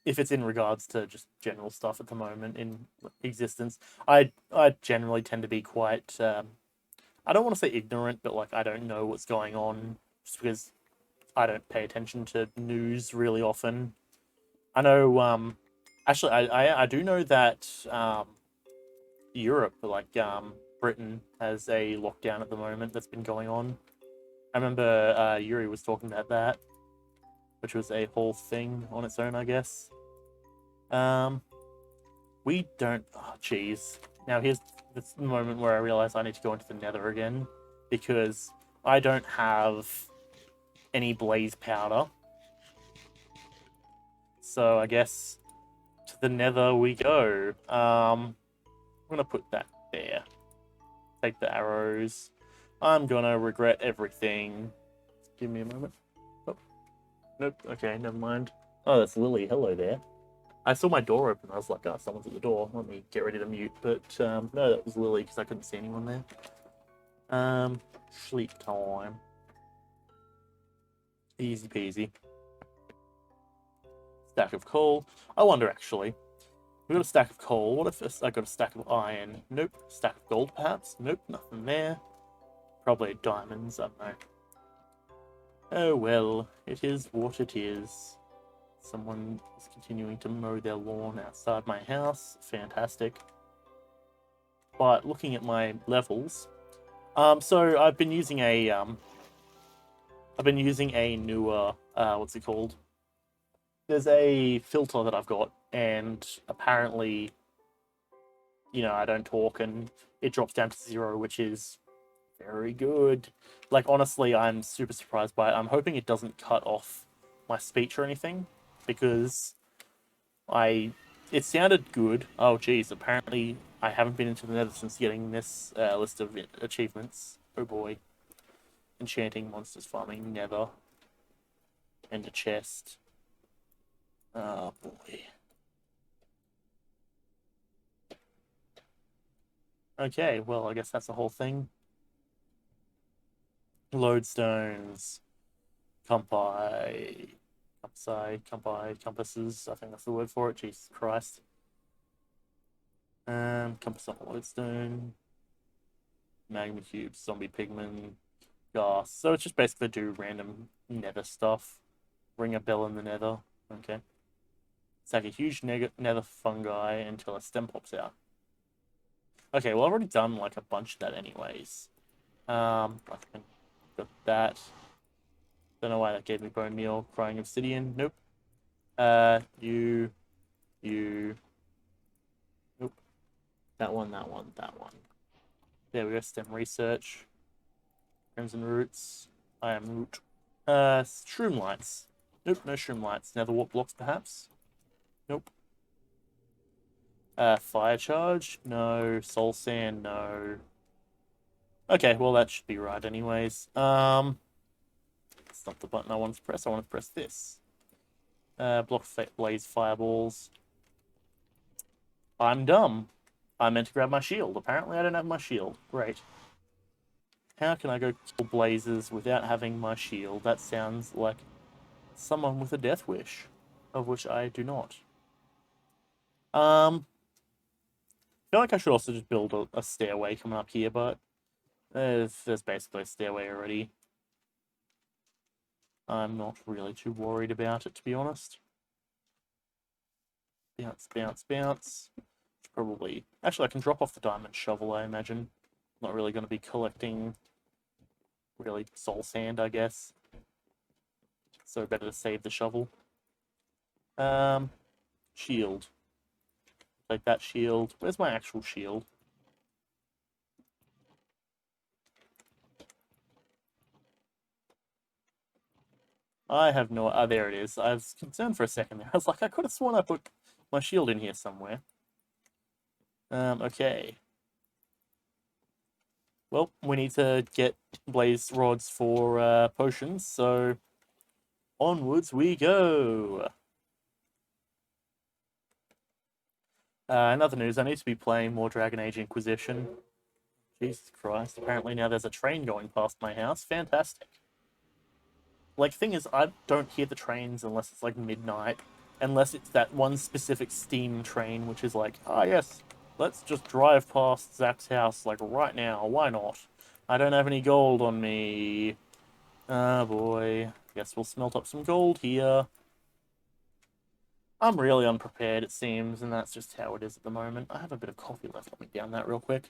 if it's in regards to just general stuff at the moment in existence, I generally tend to be quite I don't want to say ignorant, but like I don't know what's going on just because I don't pay attention to news really often. I know actually I do know that Europe, like Britain, has a lockdown at the moment that's been going on. I remember Yuri was talking about that, which was a whole thing on its own, I guess. Um, we don't. Oh, jeez. Now here's this moment where I realize I need to go into the Nether again because I don't have any blaze powder. So I guess to the Nether we go. I'm gonna put that there. Take the arrows. I'm gonna regret everything. Give me a moment. Oh, nope. Okay, never mind. Oh, that's Lily. Hello there. I saw my door open. I was like, oh, someone's at the door. Let me get ready to mute. But no, that was Lily because I couldn't see anyone there. Sleep time. Easy peasy. Stack of coal. I wonder actually. We got a stack of coal. What if I got a stack of iron? Nope. Stack of gold, perhaps? Nope. Nothing there. Probably diamonds. I don't know. Oh well. It is what it is. Someone is continuing to mow their lawn outside my house. Fantastic. But looking at my levels, so I've been using a newer what's it called? There's a filter that I've got, and apparently you know, I don't talk and it drops down to 0, which is very good. Like, honestly, I'm super surprised by it. I'm hoping it doesn't cut off my speech or anything, because it sounded good. Oh, geez, apparently I haven't been into the Nether since getting this list of achievements. Oh boy. Enchanting, monsters, farming, Nether. And a chest. Oh boy. Okay, well, I guess that's the whole thing. Lodestones. Compasses, I think that's the word for it. Jesus Christ. Compass on lodestone. Magma cubes, zombie pigman, gas. So it's just basically do random nether stuff. Ring a bell in the nether. Okay. It's like a huge nether fungi until a stem pops out. Okay, well, I've already done like a bunch of that anyways. I can got that. Don't know why that gave me bone meal. Crying obsidian. Nope. You. Nope. That one. There we go. Stem research. Crimson roots. I am root. Shroom lights. Nope, no shroom lights. Nether warp blocks, perhaps? Nope. Fire charge? No. Soul sand? No. Okay, well, that should be right anyways. That's not the button I want to press. I want to press this. Block blaze fireballs. I'm dumb. I meant to grab my shield. Apparently, I don't have my shield. Great. How can I go kill blazes without having my shield? That sounds like someone with a death wish, of which I do not. I feel like I should also just build a stairway coming up here, but there's basically a stairway already. I'm not really too worried about it, to be honest. Bounce, bounce, bounce. Probably. Actually, I can drop off the diamond shovel, I imagine. Not really going to be collecting really soul sand, I guess. So better to save the shovel. Shield. Take that shield. Where's my actual shield? I have no... Ah, there it is. I was concerned for a second there. I was like, I could have sworn I put my shield in here somewhere. Okay. Well, we need to get blaze rods for potions, so onwards we go. In other news, I need to be playing more Dragon Age Inquisition. Jesus Christ, apparently now there's a train going past my house. Fantastic. Like, thing is, I don't hear the trains unless it's like midnight, unless it's that one specific steam train, which is like, ah, yes, let's just drive past Zach's house, like, right now. Why not? I don't have any gold on me. Ah, boy. Guess we'll smelt up some gold here. I'm really unprepared, it seems, and that's just how it is at the moment. I have a bit of coffee left. Let me down that real quick.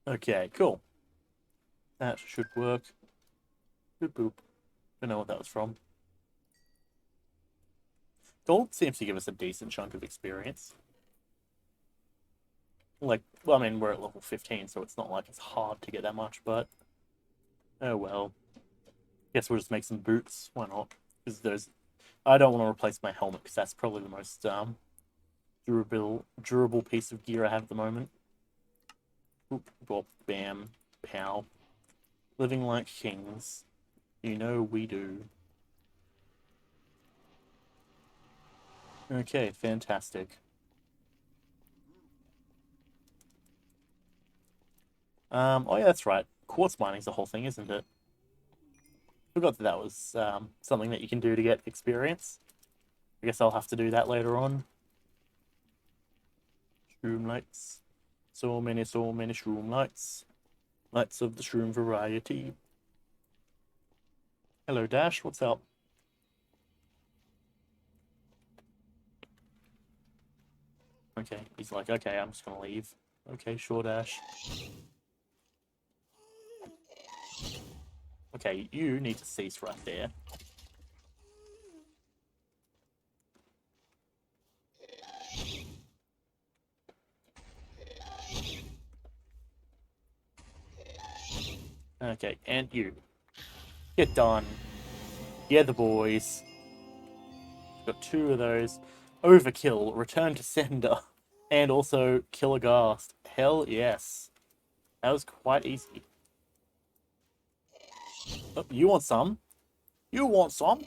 Okay, cool. That should work. Boop boop. Don't know what that was from. Gold seems to give us a decent chunk of experience. Like, well, I mean, we're at level 15, so it's not like it's hard to get that much, but... Oh well. Guess we'll just make some boots. Why not? Because there's... I don't want to replace my helmet, because that's probably the most, durable piece of gear I have at the moment. Oop, bop, bam, pow. Living like kings. You know we do. Okay, fantastic. Oh yeah, that's right. Quartz mining's the whole thing, isn't it? Forgot that that was something that you can do to get experience. I guess I'll have to do that later on. Shroom lights. So many shroom lights. Lights of the shroom variety. Hello, Dash. What's up? Okay, he's like, okay, I'm just gonna leave. Okay, sure, Dash. Okay, you need to cease right there. Okay, and you. Get done. Yeah, the boys. Got two of those. Overkill, return to sender. And also kill a ghast. Hell yes. That was quite easy. Oh, you want some? You want some?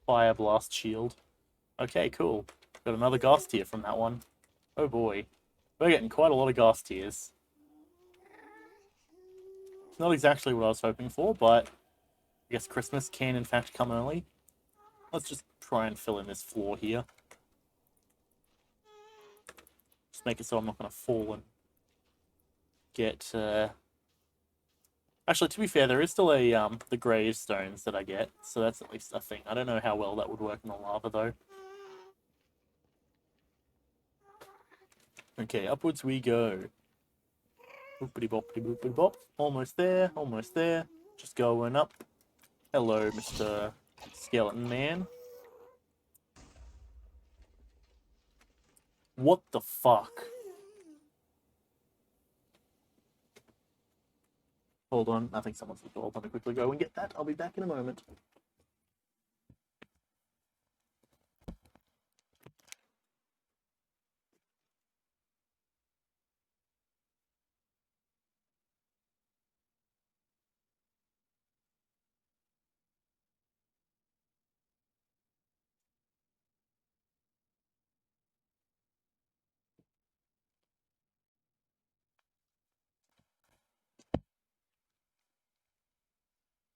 Fire blast shield. Okay, cool. Got another ghast tier from that one. Oh boy. We're getting quite a lot of ghast tiers. It's not exactly what I was hoping for, but I guess Christmas can in fact come early. Let's just try and fill in this floor here. Just make it so I'm not going to fall and get... Actually, to be fair, there is still a the gravestones that I get, so that's at least a thing. I don't know how well that would work in the lava, though. Okay, upwards we go. Boopity boppity boopity bop. Almost there, almost there. Just going up. Hello, Mr. Skeleton Man. What the fuck? Hold on, I think someone's at the door. Let me quickly go and get that. I'll be back in a moment.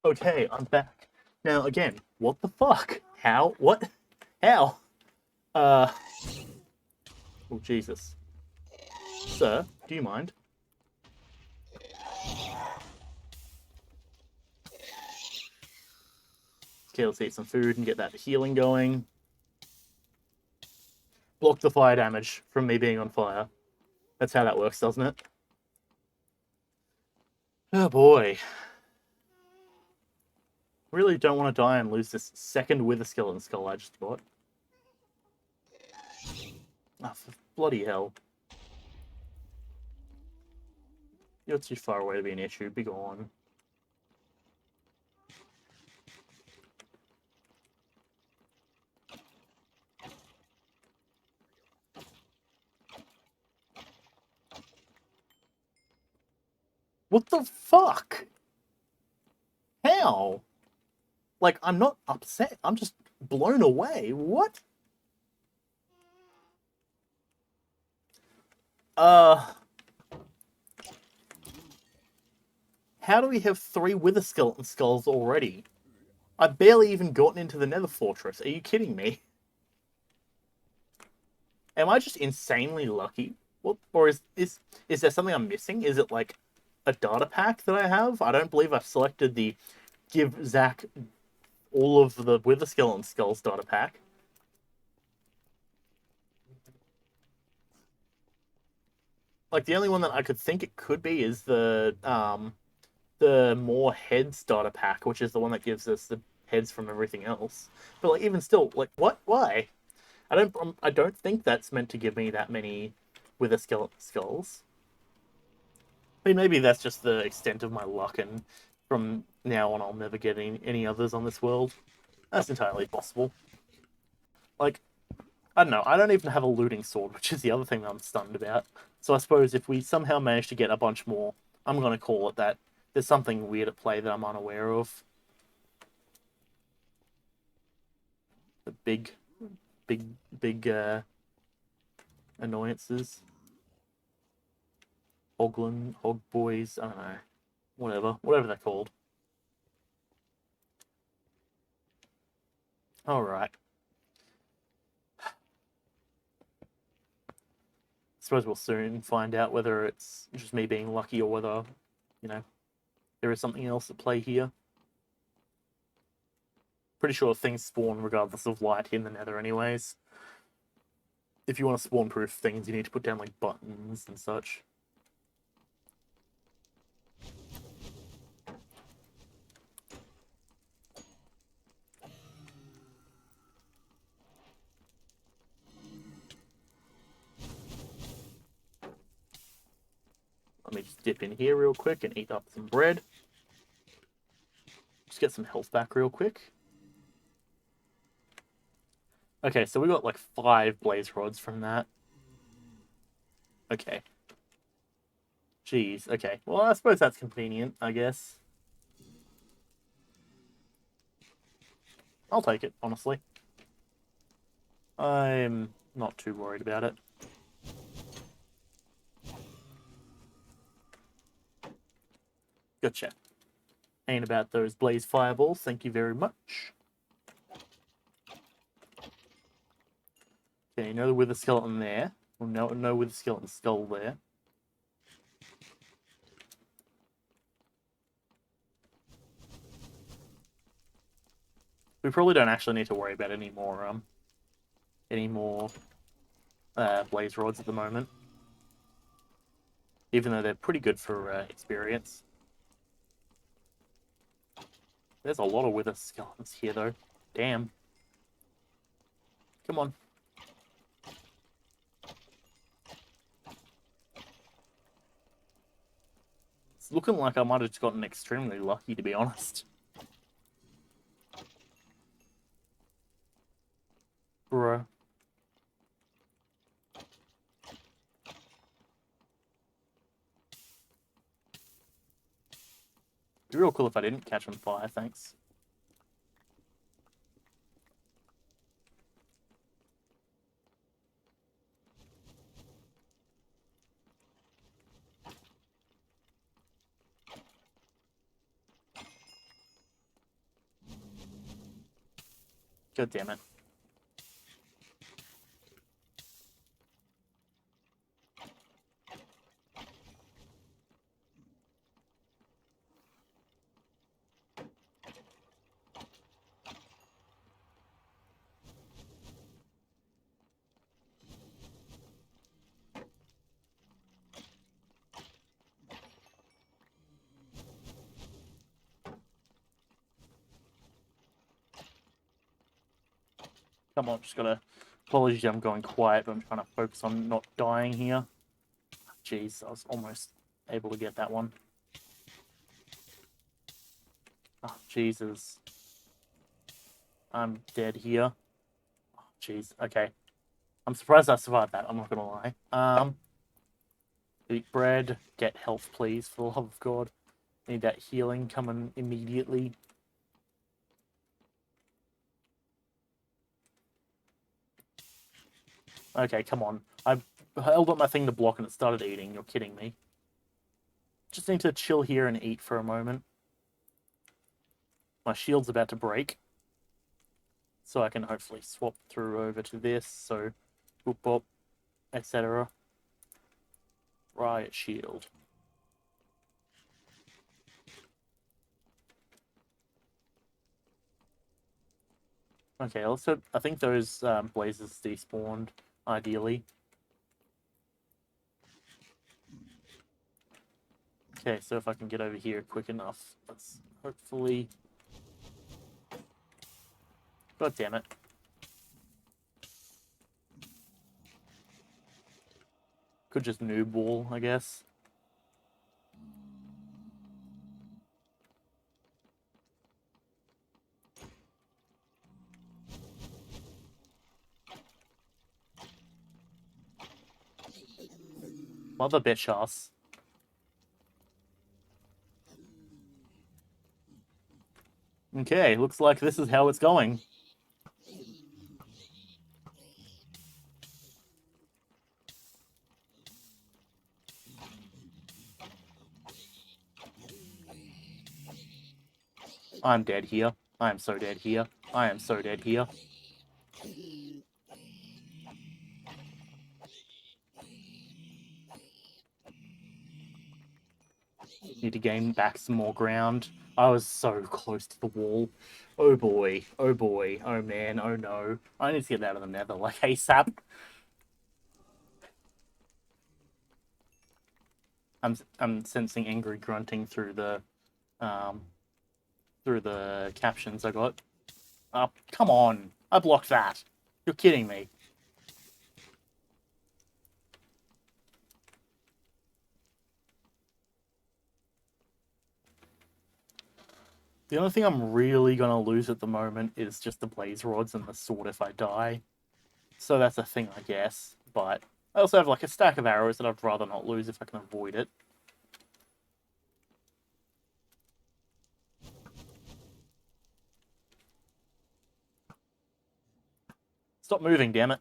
Okay, I'm back. Now, again, what the fuck? How? What? How? Uh. Oh, Jesus. Sir, do you mind? Okay, let's eat some food and get that healing going. Block the fire damage from me being on fire. That's how that works, doesn't it? Oh boy. Really don't want to die and lose this second Wither Skeleton Skull I just got. Oh, for bloody hell. You're too far away to be an issue. Be gone. What the fuck? How? Like, I'm not upset. I'm just blown away. What? Uh... How do we have 3 Wither Skeleton Skulls already? I've barely even gotten into the Nether Fortress. Are you kidding me? Am I just insanely lucky? What, or is there something I'm missing? Is it like a data pack that I have? I don't believe I've selected the give Zach all of the Wither Skeleton Skulls data pack. Like the only one that I could think it could be is the more heads data pack, which is the one that gives us the heads from everything else. But like even still, like what? Why? I don't think that's meant to give me that many Wither Skeleton Skulls. I mean, maybe that's just the extent of my luck, and from now on, I'll never get any others on this world. That's entirely possible. Like, I don't know. I don't even have a looting sword, which is the other thing that I'm stunned about. So I suppose if we somehow manage to get a bunch more, I'm going to call it that. There's something weird at play that I'm unaware of. The big annoyances. Hog boys, I don't know. Whatever they're called. Alright. Suppose we'll soon find out whether it's just me being lucky or whether, you know, there is something else at play here. Pretty sure things spawn regardless of light in the nether anyways. If you want to spawn proof things, you need to put down like buttons and such. Let me just dip in here real quick and eat up some bread. Just get some health back real quick. Okay, so we got like 5 blaze rods from that. Okay. Jeez, okay. Well, I suppose that's convenient, I guess. I'll take it, honestly. I'm not too worried about it. Gotcha. Ain't about those blaze fireballs, thank you very much. Okay, no wither skeleton there. Well, no wither skeleton skull there. We probably don't actually need to worry about any more blaze rods at the moment. Even though they're pretty good for experience. There's a lot of wither skeletons here, though. Damn. Come on. It's looking like I might have just gotten extremely lucky, to be honest. Bro. It'd be real cool if I didn't catch on fire, thanks. God damn it. Come on, just gotta... Apologies, I'm going quiet, but I'm trying to focus on not dying here. Jeez, I was almost able to get that one. Oh, Jesus. I'm dead here. Oh, jeez, okay. I'm surprised I survived that, I'm not gonna lie. Eat bread, get health, please, for the love of God. Need that healing coming immediately. Okay, come on. I held up my thing to block and it started eating. You're kidding me. Just need to chill here and eat for a moment. My shield's about to break. So I can hopefully swap through over to this. So, boop bop, etc. Riot shield. Okay, let's hope... I think those blazes despawned, ideally. Okay, so if I can get over here quick enough, let's hopefully... God damn it. Could just noob wall, I guess. Mother bitch ass. Okay, looks like this is how it's going. I'm dead here. I am so dead here. I am so dead here. Need to gain back some more ground. I was so close to the wall. Oh boy. Oh boy. Oh man. Oh no. I need to get out of the nether like ASAP. I'm sensing angry grunting through the captions I got. Come on. I blocked that. You're kidding me. The only thing I'm really gonna lose at the moment is just the blaze rods and the sword if I die. So that's a thing, I guess. But I also have like a stack of arrows that I'd rather not lose if I can avoid it. Stop moving, damn it.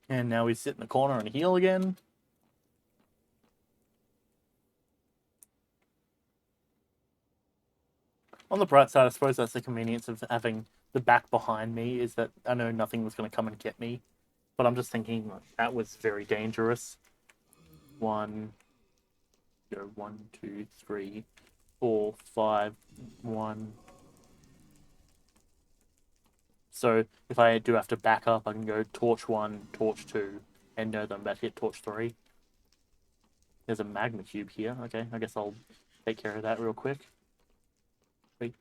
And now we sit in the corner and heal again. On the bright side, I suppose that's the convenience of having the back behind me, is that I know nothing was going to come and get me. But I'm just thinking like, that was very dangerous. One, go 1, 2, 3, 4, 5, 1. So if I do have to back up, I can go torch 1, torch 2, and know that I'm about to hit torch 3. There's a magma cube here. Okay, I guess I'll take care of that real quick. Wait.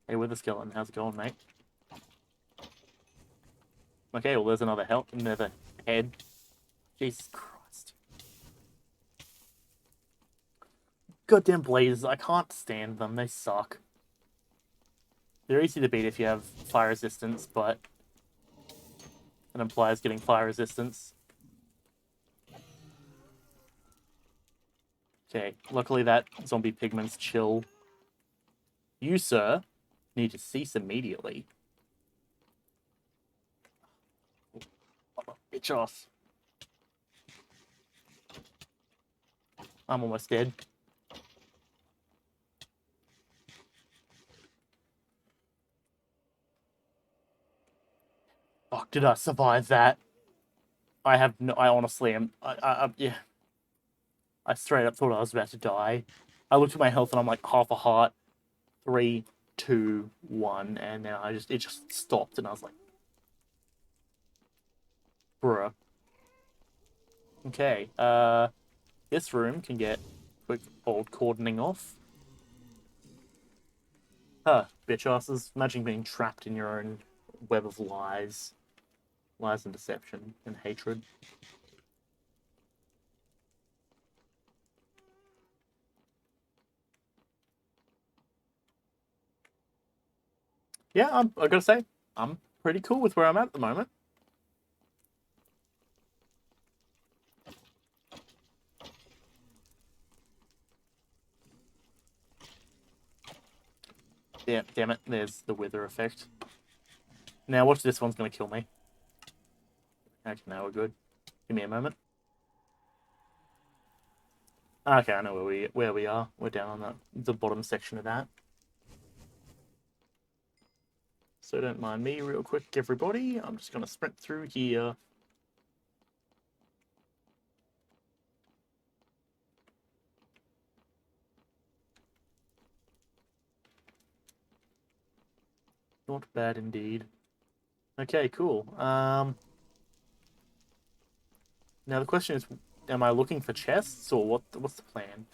Hey, Wither Skeleton, how's it going, mate? Okay, well, there's another head. Jesus Christ. Goddamn blazes, I can't stand them. They suck. They're easy to beat if you have fire resistance, but it implies getting fire resistance. Okay, luckily that zombie pigment's chill. You, sir, need to cease immediately. Bitch off. I'm almost dead. Fuck, did I survive that? I have no. I honestly am. Yeah. I straight up thought I was about to die. I looked at my health and I'm like half a heart. 3, 2, 1, and then it just stopped and I was like, bruh. Okay. This room can get quick old cordoning off. Huh, bitch asses. Imagine being trapped in your own web of lies. Lies and deception and hatred. Yeah, I gotta say, I'm pretty cool with where I'm at the moment. Yeah, damn it, there's the wither effect. Now watch, this one's gonna kill me. Okay, now we're good. Give me a moment. Okay, I know where we are. We're down on the bottom section of that. So don't mind me real quick, everybody. I'm just gonna sprint through here. Not bad indeed. Okay, cool. Now the question is, am I looking for chests or what's the plan?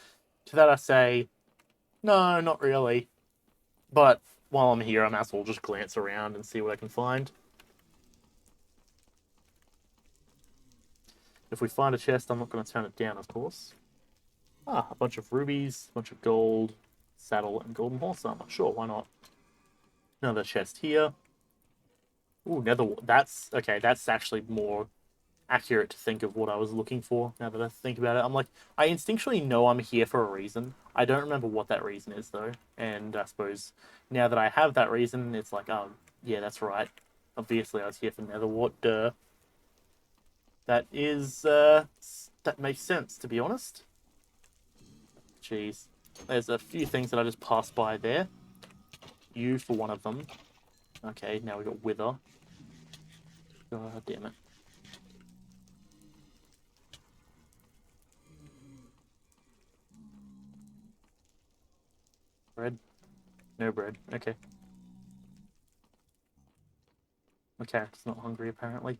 To that I say, no, not really. But while I'm here, I might as well just glance around and see what I can find. If we find a chest, I'm not going to turn it down, of course. Ah, a bunch of rubies, a bunch of gold, saddle, and golden horse armor. Sure, why not? Another chest here. Ooh, nether. That's okay. That's actually more accurate to think of what I was looking for. Now that I think about it, I'm like, I instinctually know I'm here for a reason. I don't remember what that reason is though, and I suppose now that I have that reason, it's like, oh yeah, that's right. Obviously, I was here for Netherwart. Duh. That is that makes sense, to be honest. Jeez, there's a few things that I just passed by there. You for one of them. Okay, now we got Wither. God damn it. Bread? No bread. Okay. My character's not hungry, apparently.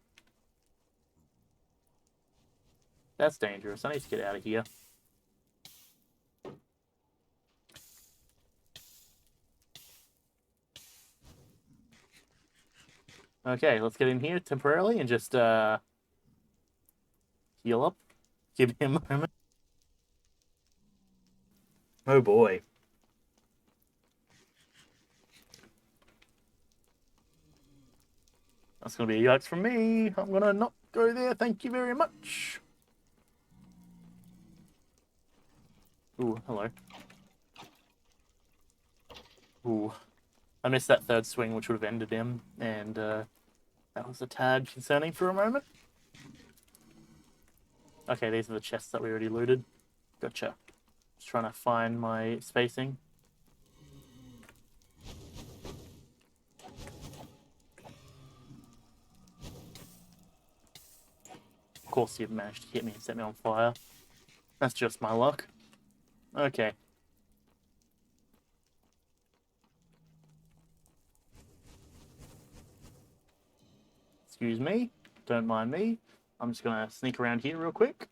That's dangerous. I need to get out of here. Okay, let's get in here temporarily and just heal up. Give him a moment. Oh boy. That's going to be a yikes from me. I'm going to not go there. Thank you very much. Ooh, hello. Ooh. I missed that third swing, which would have ended him, and that was a tad concerning for a moment. Okay, these are the chests that we already looted. Gotcha. Just trying to find my spacing. Of course, you've managed to hit me and set me on fire. That's just my luck. Okay. Excuse me. Don't mind me. I'm just going to sneak around here real quick.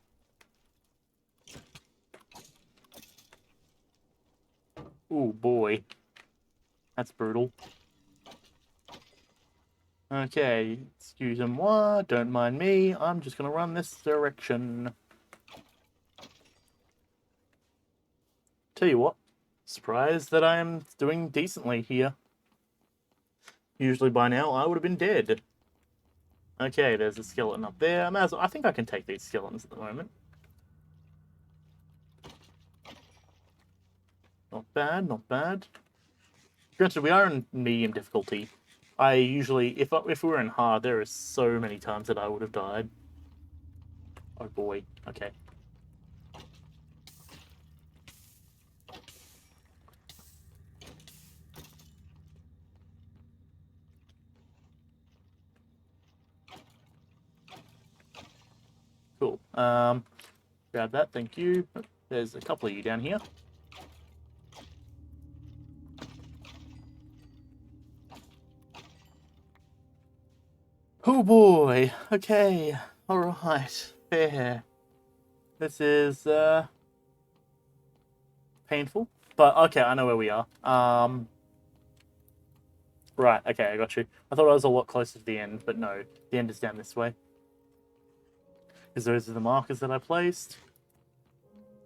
Ooh, boy. That's brutal. Okay, excusez-moi, don't mind me. I'm just going to run this direction. Tell you what, surprised that I am doing decently here. Usually by now I would have been dead. Okay, there's a skeleton up there. I think I can take these skeletons at the moment. Not bad, not bad. Granted, we are in medium difficulty. I usually, if we were in hard, there are so many times that I would have died. Oh boy, okay. Cool. Grab that, thank you. There's a couple of you down here. Oh boy, okay, alright, fair. This is, painful, but okay, I know where we are. Right, okay, I got you. I thought I was a lot closer to the end, but no, the end is down this way. Because those are the markers that I placed.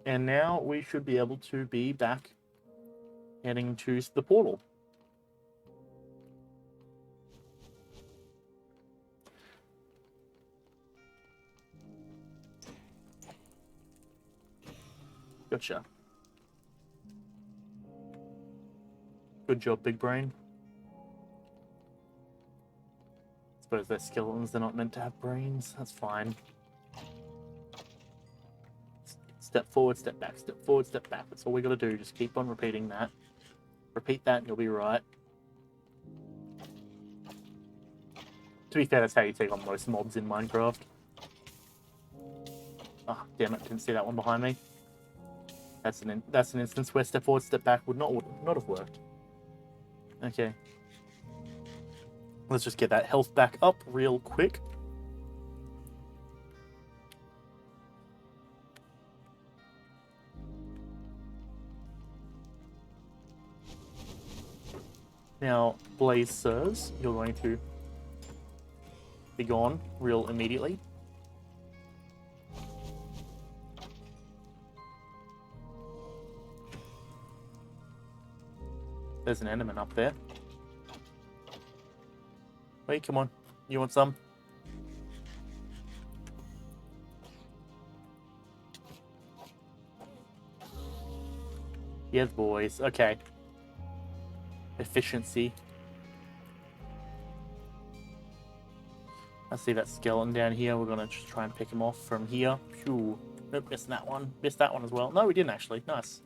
And now we should be able to be back heading to the portal. Gotcha. Good job, big brain. Suppose they're skeletons, they're not meant to have brains. That's fine. Step forward, step back, step forward, step back. That's all we gotta do. Just keep on repeating that. Repeat that and you'll be right. To be fair, that's how you take on most mobs in Minecraft. Ah, oh, damn it, didn't see that one behind me. That's an instance where step forward, step back would not have worked. Okay. Let's just get that health back up real quick. Now, Blaze Sirs, you're going to be gone real immediately. There's an enderman up there. Wait, come on. You want some? Yes, boys. Okay. Efficiency. I see that skeleton down here. We're gonna just try and pick him off from here. Phew. Nope, missed that one. Missed that one as well. No, we didn't actually. Nice.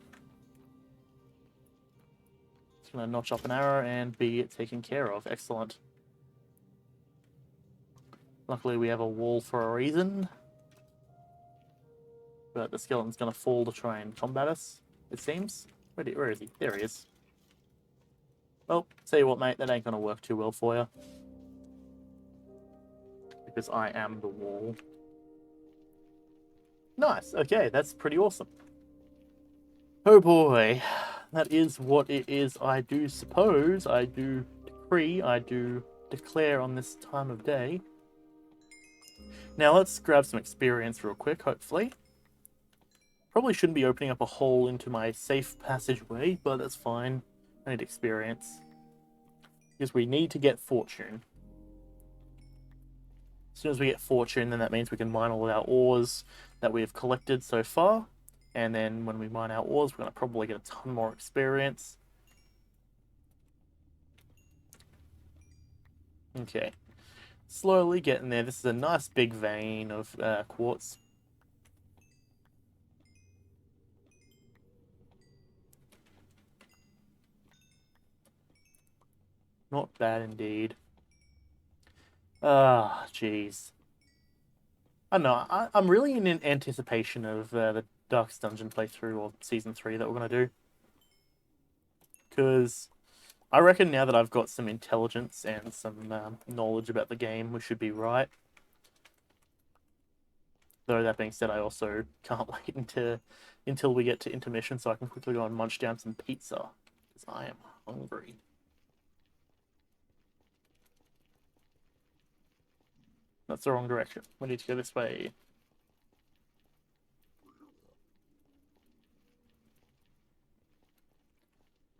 Just gonna notch up an arrow and be taken care of. Excellent. Luckily, we have a wall for a reason. But the skeleton's gonna fall to try and combat us, it seems. Where is he? There he is. Well, tell you what, mate, that ain't gonna work too well for you. Because I am the wall. Nice. Okay, that's pretty awesome. Oh boy, that is what it is. I do suppose, I do decree, I do declare on this time of day. Now let's grab some experience real quick, hopefully. Probably shouldn't be opening up a hole into my safe passageway, but that's fine. I need experience. Because we need to get fortune. As soon as we get fortune, then that means we can mine all of our ores that we have collected so far. And then when we mine our ores, we're going to probably get a ton more experience. Okay. Slowly getting there. This is a nice big vein of quartz. Not bad indeed. Ah, jeez. I don't know. I'm really in anticipation of the Darkest Dungeon playthrough or Season 3 that we're going to do. Because I reckon now that I've got some intelligence and some knowledge about the game, we should be right. Though that being said, I also can't wait until we get to intermission so I can quickly go and munch down some pizza. Because I am hungry. That's the wrong direction. We need to go this way.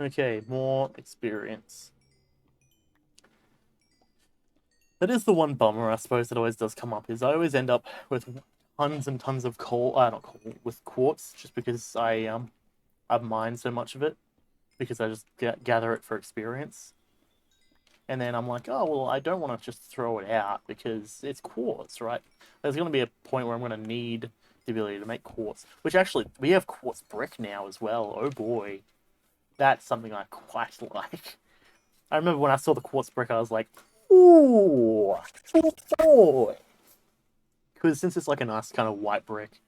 Okay, more experience. That is the one bummer, I suppose, that always does come up, is I always end up with tons and tons of not coal, with quartz, just because I've mined so much of it, because I just gather it for experience. And then I'm like, oh, well, I don't want to just throw it out, because it's quartz, right? There's going to be a point where I'm going to need the ability to make quartz, which actually, we have quartz brick now as well. Oh boy. That's something I quite like. I remember when I saw the quartz brick, I was like, ooh, boy. Because since it's like a nice kind of white brick,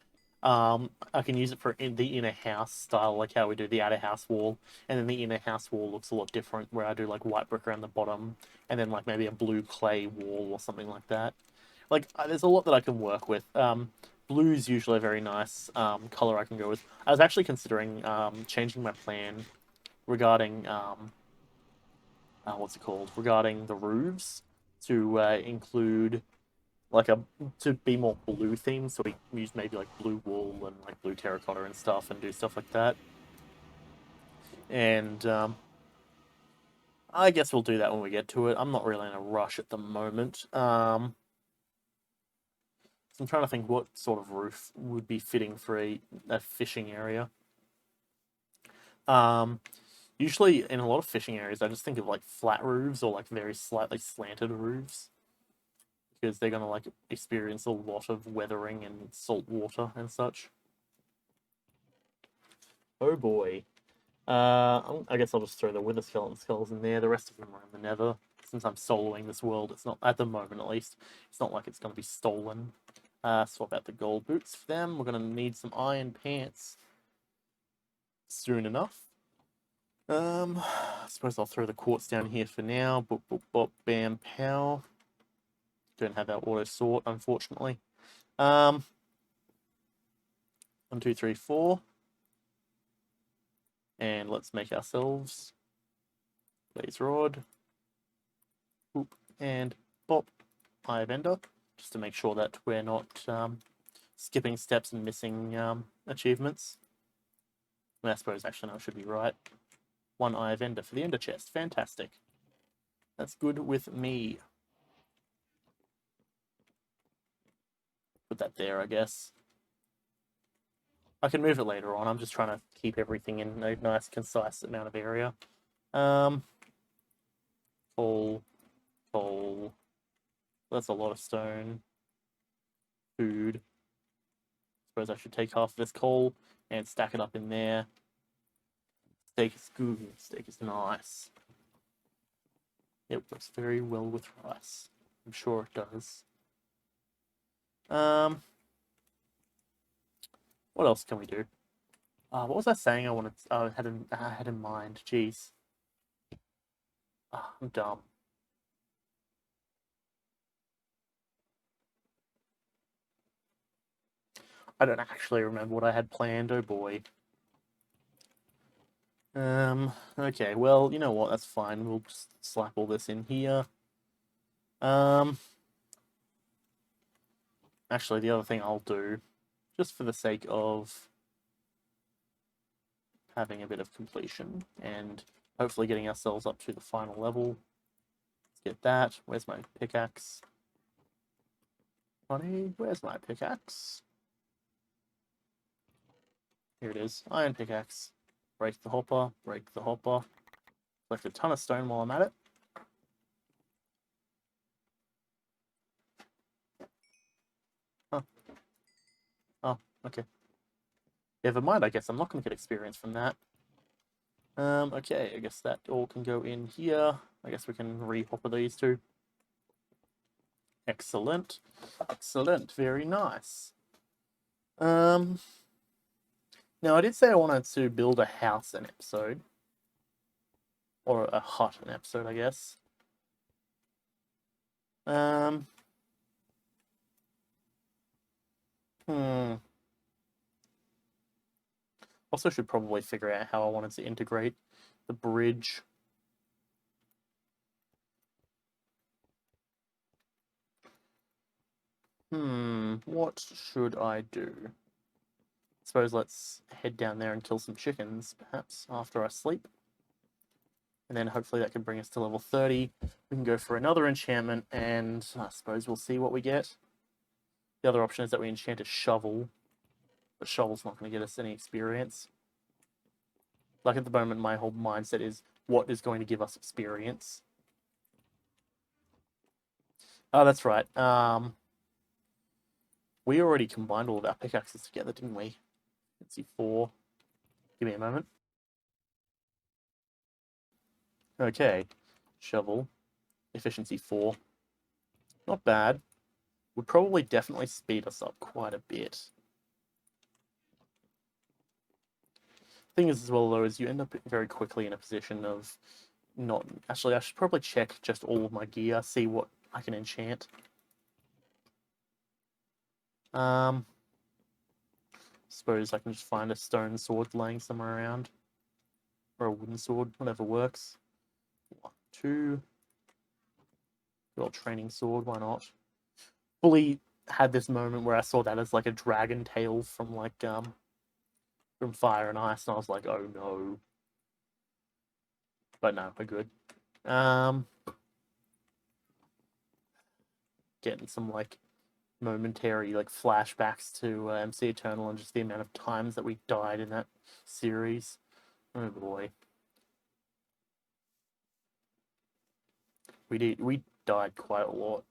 I can use it for the inner house style, like how we do the outer house wall, and then the inner house wall looks a lot different, where I do like white brick around the bottom, and then like maybe a blue clay wall or something like that. Like, there's a lot that I can work with. Blue's usually a very nice color I can go with. I was actually considering changing my plan regarding what's it called? Regarding the roofs to include like to be more blue themed, so we use maybe like blue wool and like blue terracotta and stuff, and do stuff like that. And I guess we'll do that when we get to it. I'm not really in a rush at the moment. So I'm trying to think what sort of roof would be fitting for a fishing area. Usually in a lot of fishing areas, I just think of like flat roofs or like very slightly slanted roofs, because they're gonna like experience a lot of weathering and salt water and such. Oh boy. I guess I'll just throw the Wither Skeleton skulls in there. The rest of them are in the Nether. Since I'm soloing this world, it's not, at the moment at least, it's not like it's going to be stolen. Swap out the gold boots for them. We're going to need some iron pants soon enough. I suppose I'll throw the quartz down here for now. Boop, boop, boop, bam, pow. Don't have that auto sort, unfortunately. 1, 2, 3, 4. And let's make ourselves blaze rod. Boop, and bop. Eye of Ender, just to make sure that we're not skipping steps and missing achievements. And I suppose actually no, it should be right. 1 Eye of Ender for the Ender chest. Fantastic. That's good with me. Put that there, I guess. I can move it later on. I'm just trying to keep everything in a nice, concise amount of area. Coal. That's a lot of stone. Food. Suppose I should take half of this coal and stack it up in there. Steak is good. Steak is nice. It works very well with rice. I'm sure it does. What else can we do? What was I saying? I had in mind. Jeez. I'm dumb. I don't actually remember what I had planned, oh boy. Okay, well, you know what, that's fine. We'll just slap all this in here. Actually, the other thing I'll do, just for the sake of having a bit of completion and hopefully getting ourselves up to the final level. Let's get that. Where's my pickaxe? Honey, where's my pickaxe? Here it is. Iron pickaxe. Break the hopper, break the hopper. Collect a ton of stone while I'm at it. Oh. Oh, okay. Never mind, I guess I'm not going to get experience from that. Okay, I guess that all can go in here. I guess we can re-hopper these two. Excellent. Excellent. Very nice. Now I did say I wanted to build a house an episode. Or a hut an episode, I guess. Hmm. Also should probably figure out how I wanted to integrate the bridge. What should I do? I suppose let's head down there and kill some chickens, perhaps, after I sleep. And then hopefully that can bring us to level 30. We can go for another enchantment, and I suppose we'll see what we get. The other option is that we enchant a shovel, but shovel's not going to get us any experience. Like at the moment, my whole mindset is what is going to give us experience. Oh, that's right. We already combined all of our pickaxes together, didn't we? Let's see, 4. Give me a moment. Okay. Shovel. Efficiency 4. Not bad. Would probably definitely speed us up quite a bit. Thing is, as well, though, is you end up very quickly in a position of not... Actually, I should probably check just all of my gear, see what I can enchant. Suppose I can just find a stone sword laying somewhere around. Or a wooden sword, whatever works. 1, 2. Good old training sword, why not? Fully had this moment where I saw that as like a dragon tail from like from Fire and Ice, and I was like, oh no. But no, we're good. Getting some like momentary like flashbacks to MC Eternal and just the amount of times that we died in that series. Oh boy. We died quite a lot.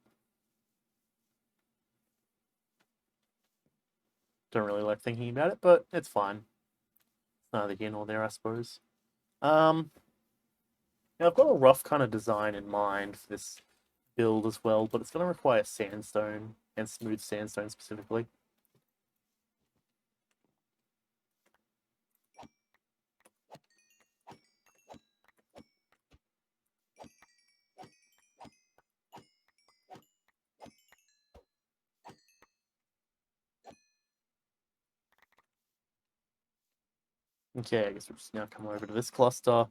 Don't really like thinking about it, but it's fine. It's neither here nor there, I suppose. Now I've got a rough kind of design in mind for this build as well, but it's going to require sandstone and smooth sandstone specifically. Okay, I guess we'll just now come over to this cluster.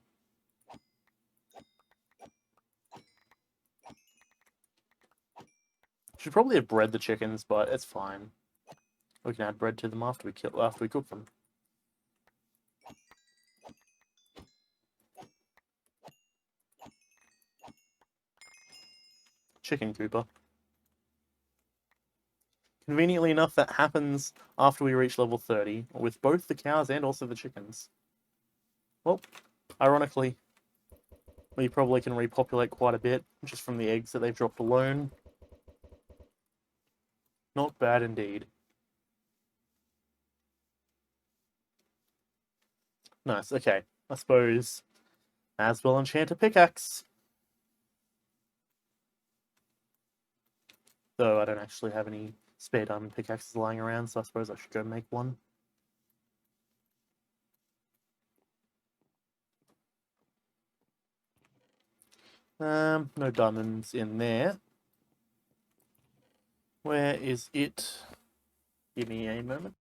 Should probably have bred the chickens, but it's fine. We can add bread to them after we cook them. Chicken Cooper. Conveniently enough, that happens after we reach level 30, with both the cows and also the chickens. Well, ironically, we probably can repopulate quite a bit, just from the eggs that they've dropped alone. Not bad indeed. Nice, okay. I suppose as well enchant a pickaxe. Though I don't actually have any spare diamond pickaxes lying around, so I suppose I should go make one. No diamonds in there. Where is it? Give me a moment.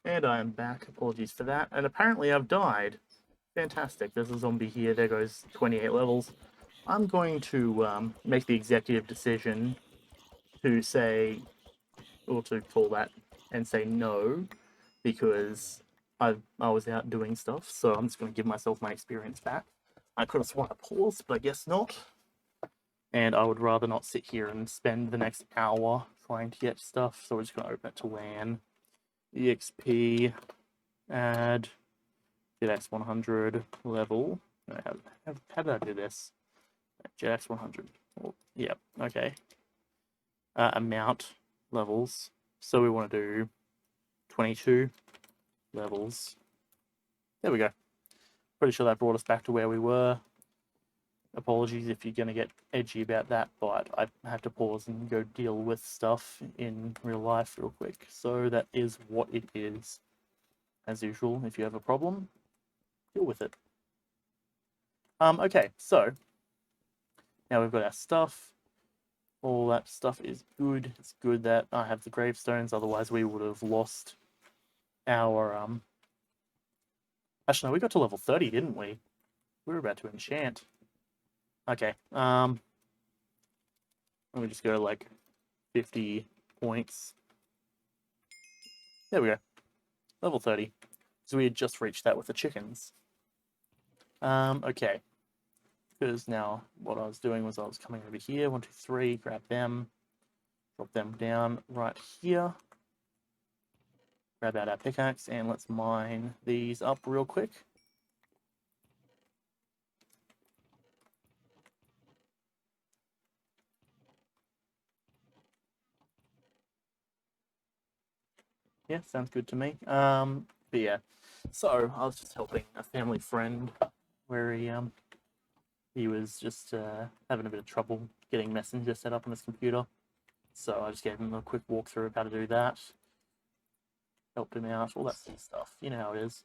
And I am back. Apologies for that. And apparently I've died. Fantastic. There's a zombie here. There goes 28 levels. I'm going to make the executive decision to say, or to call that, and say no, because I was out doing stuff, so I'm just going to give myself my experience back. I could have sworn I paused, but I guess not. And I would rather not sit here and spend the next hour trying to get stuff, so we're just going to open it to LAN. EXP, add, JetX 100 level. How did I do this? JetX 100. Well, yeah, okay. Amount levels. So we want to do 22 levels. There we go. Pretty sure that brought us back to where we were. Apologies if you're going to get edgy about that, but I have to pause and go deal with stuff in real life real quick. So that is what it is. As usual, if you have a problem, deal with it. Okay, so now we've got our stuff. All that stuff is good. It's good that I have the gravestones, otherwise we would have lost our Actually no, we got to level 30, didn't we? We were about to enchant. Okay, let me just go like 50 points. There we go. Level 30. So we had just reached that with the chickens. Okay. Because now what I was doing was I was coming over here, 1, 2, 3, grab them, drop them down right here. Grab out our pickaxe and let's mine these up real quick. Yeah, sounds good to me. But yeah, so I was just helping a family friend where he was just having a bit of trouble getting Messenger set up on his computer. So I just gave him a quick walkthrough of how to do that. Helped him out, all that sort of stuff. You know how it is.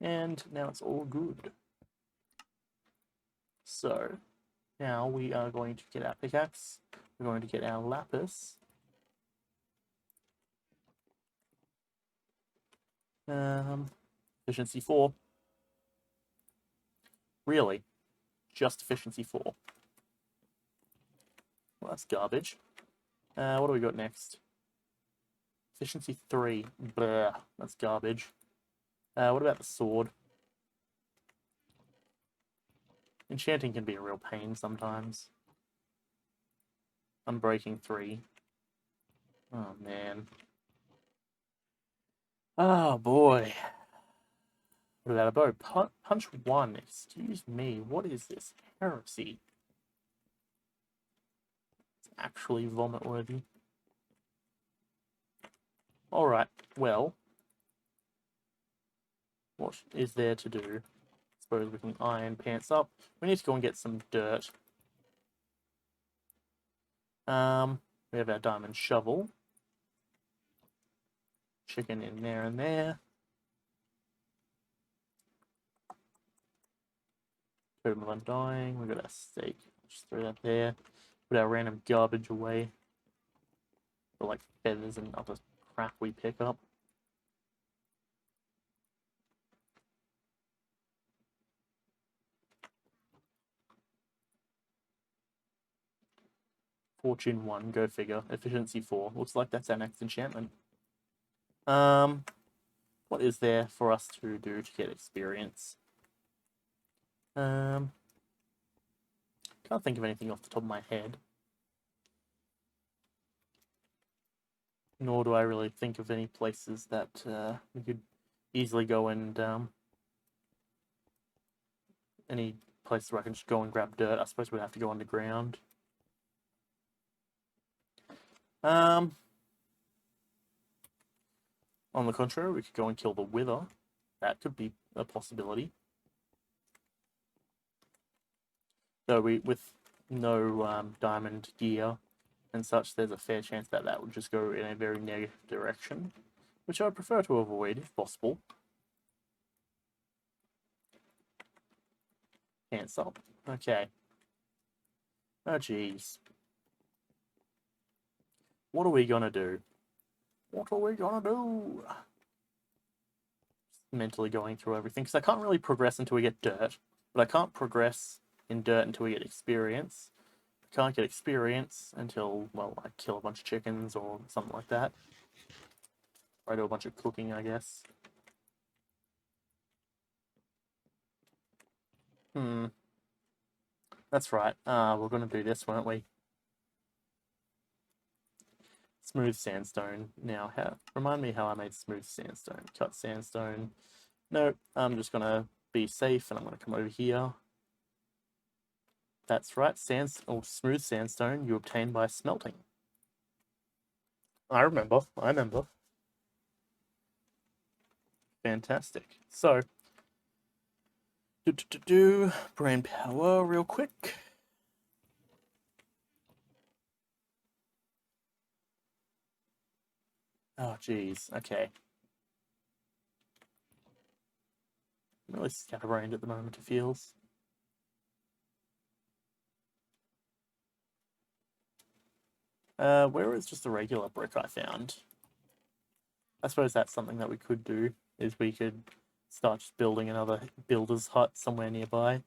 And now it's all good. So now we are going to get our pickaxe. We're going to get our lapis. Efficiency 4. Really? Just efficiency 4. Well, that's garbage. What do we got next? Efficiency 3. Blah, that's garbage. What about the sword? Enchanting can be a real pain sometimes. Unbreaking 3. Oh, man. Oh, boy. What about a bow? Punch 1. Excuse me. What is this? Heresy. It's actually vomit-worthy. Alright, well. What is there to do? I suppose we can iron pants up. We need to go and get some dirt. We have our diamond shovel. Chicken in there and there. Totem of Undying. We got our steak. Just throw that there. Put our random garbage away. For like feathers and other crap we pick up. Fortune 1, go figure. Efficiency 4. Looks like that's our next enchantment. What is there for us to do to get experience? Can't think of anything off the top of my head. Nor do I really think of any places that we could easily go and any place where I can just go and grab dirt. I suppose we'd have to go underground. On the contrary, we could go and kill the Wither. That could be a possibility. Though with no diamond gear and such, there's a fair chance that that would just go in a very negative direction, which I would prefer to avoid if possible. Pants up. Okay. Oh, jeez. What are we gonna do? What are we gonna do? mentally going through everything, because I can't really progress until we get dirt, but I can't progress in dirt until we get experience. I can't get experience until, well, I kill a bunch of chickens or something like that. Or I do a bunch of cooking, I guess. That's right. We're going to do this, weren't we? Smooth sandstone. Now, remind me how I made smooth sandstone. Cut sandstone. No, I'm just going to be safe, and I'm going to come over here. That's right. Smooth sandstone you obtain by smelting. I remember. Fantastic. So, brain power real quick. Oh, geez. Okay. I'm really scatterbrained at the moment, it feels. Where is just a regular brick I found? I suppose that's something that we could do, is we could start just building another builder's hut somewhere nearby.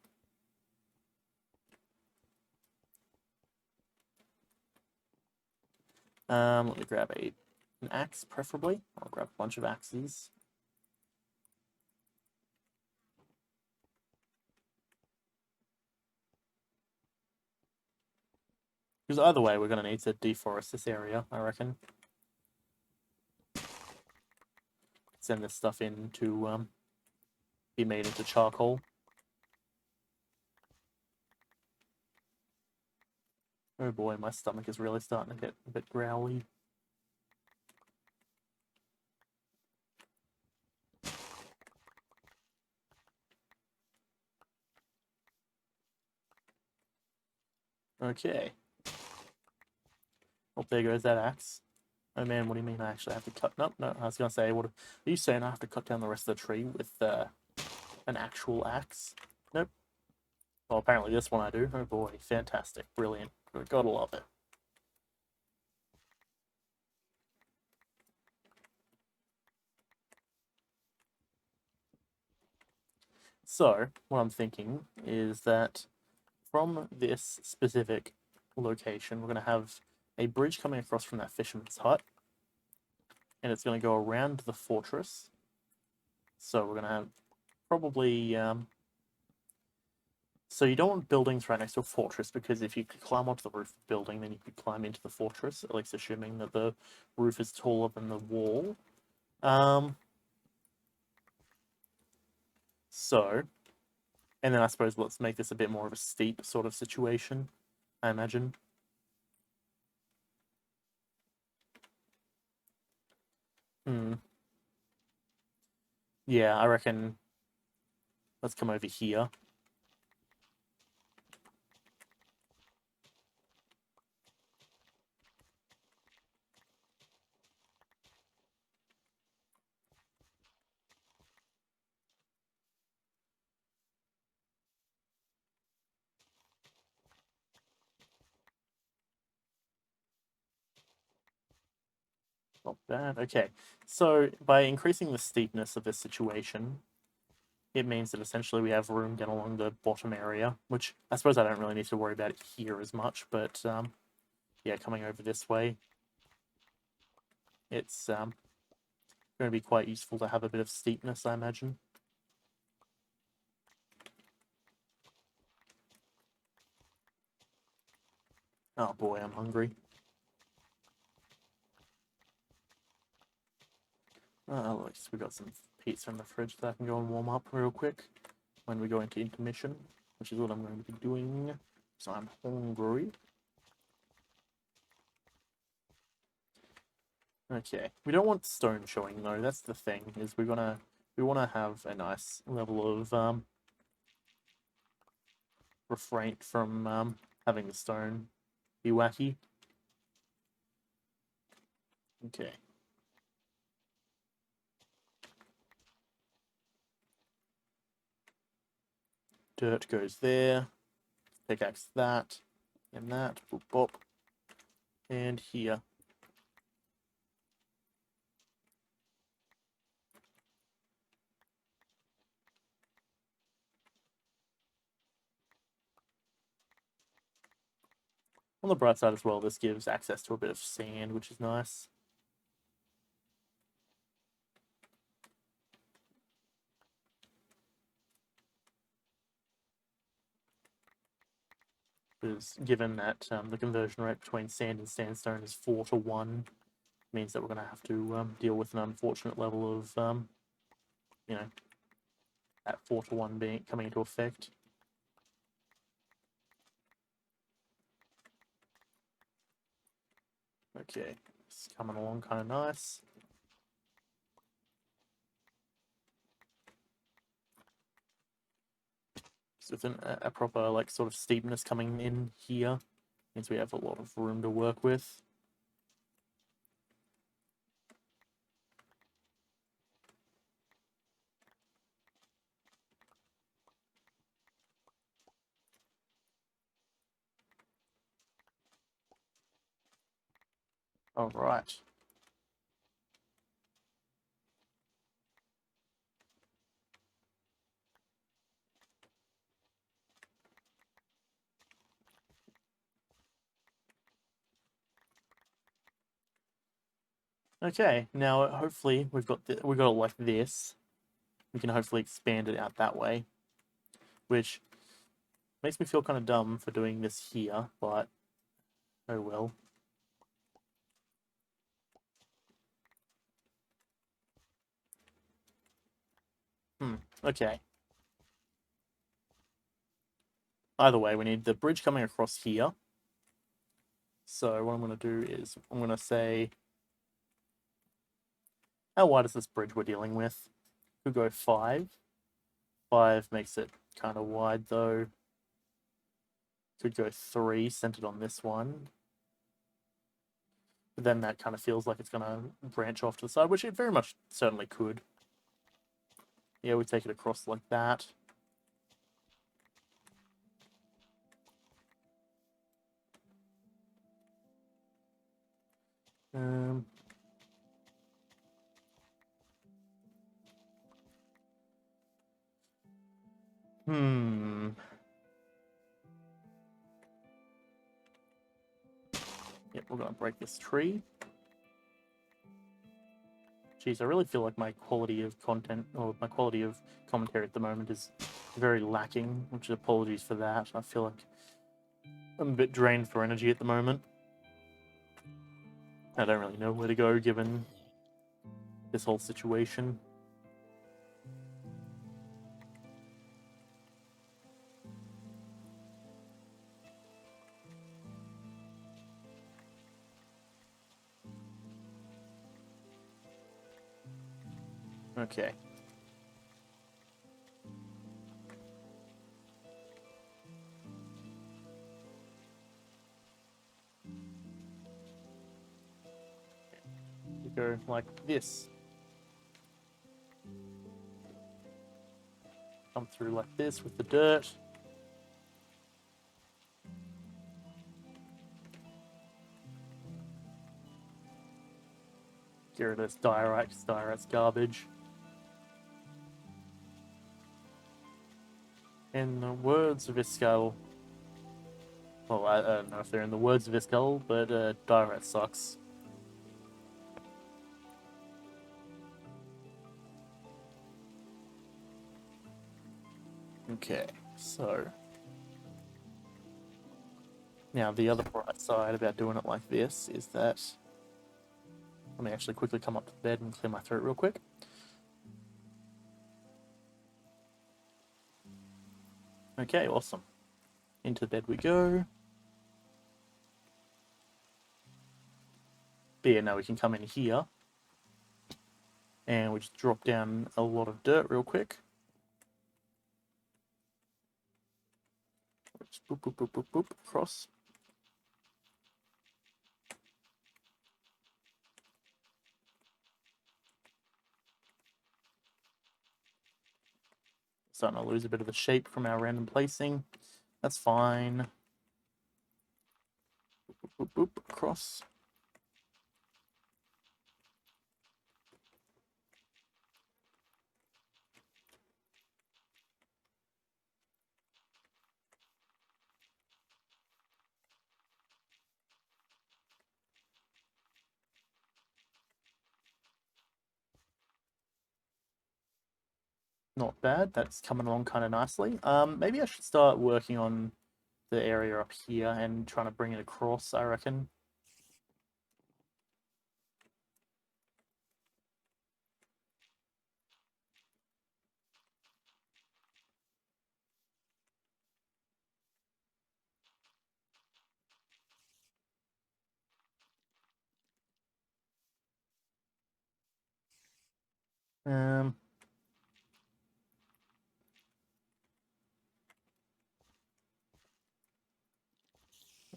Let me grab an axe, preferably. I'll grab a bunch of axes. Because either way, we're going to need to deforest this area, I reckon. Send this stuff in to be made into charcoal. Oh boy, my stomach is really starting to get a bit growly. Okay. Oh, there goes that axe. Oh man, what do you mean I actually have to cut? No, I was going to say, what are you saying I have to cut down the rest of the tree with an actual axe? Nope. Well, apparently this one I do. Oh boy, fantastic, brilliant. Gotta love it. So, what I'm thinking is that from this specific location, we're going to have a bridge coming across from that fisherman's hut, and it's going to go around the fortress. So we're going to have probably... So you don't want buildings right next to a fortress, because if you could climb onto the roof of the building, then you could climb into the fortress, at least assuming that the roof is taller than the wall. So, and then I suppose let's make this a bit more of a steep sort of situation, I imagine. Yeah, I reckon let's come over here. Not bad. Okay, so by increasing the steepness of this situation, it means that essentially we have room down along the bottom area, which I suppose I don't really need to worry about it here as much, but yeah, coming over this way, it's going to be quite useful to have a bit of steepness, I imagine. Oh boy, I'm hungry. At least we got some pizza in the fridge that I can go and warm up real quick when we go into intermission, which is what I'm going to be doing. So I'm hungry. Okay, we don't want stone showing though. That's the thing. Is we want to have a nice level of refrain from having the stone be wacky. Okay. Dirt goes there. Pickaxe that. And that. Boop, boop. And here. On the bright side as well, this gives access to a bit of sand, which is nice. Because given that the conversion rate between sand and sandstone is 4-1, means that we're going to have to deal with an unfortunate level of, that 4-1 being coming into effect. Okay, it's coming along kind of nice. So with a proper like sort of steepness coming in here, means we have a lot of room to work with. All right. Okay, now hopefully we've got it like this. We can hopefully expand it out that way, which makes me feel kind of dumb for doing this here, but oh well. Okay. Either way, we need the bridge coming across here. So what I'm going to do is I'm going to say, how wide is this bridge we're dealing with? Could go 5. 5 makes it kind of wide though. Could go 3, centered on this one. But then that kind of feels like it's going to branch off to the side, which it very much certainly could. Yeah, we take it across like that. Um, Yep, we're going to break this tree. Geez, I really feel like my quality of content, or my quality of commentary at the moment is very lacking, which is apologies for that. I feel like I'm a bit drained for energy at the moment. I don't really know where to go given this whole situation. Okay. We go like this. Come through like this with the dirt. Get rid of this diorite, because diorite's garbage. In the words of Iskall, well, I don't know if they're in the words of Iskall, but diorite sucks. Okay, so now the other bright side about doing it like this is that, let me actually quickly come up to bed and clear my throat real quick. Okay, awesome. Into the bed we go. But yeah, now we can come in here and we just drop down a lot of dirt real quick. Just boop, boop, boop, boop, boop, across. Starting to lose a bit of the shape from our random placing. That's fine. Boop, boop, boop, across. Not bad. That's coming along kind of nicely. Maybe I should start working on the area up here and trying to bring it across, I reckon. Um,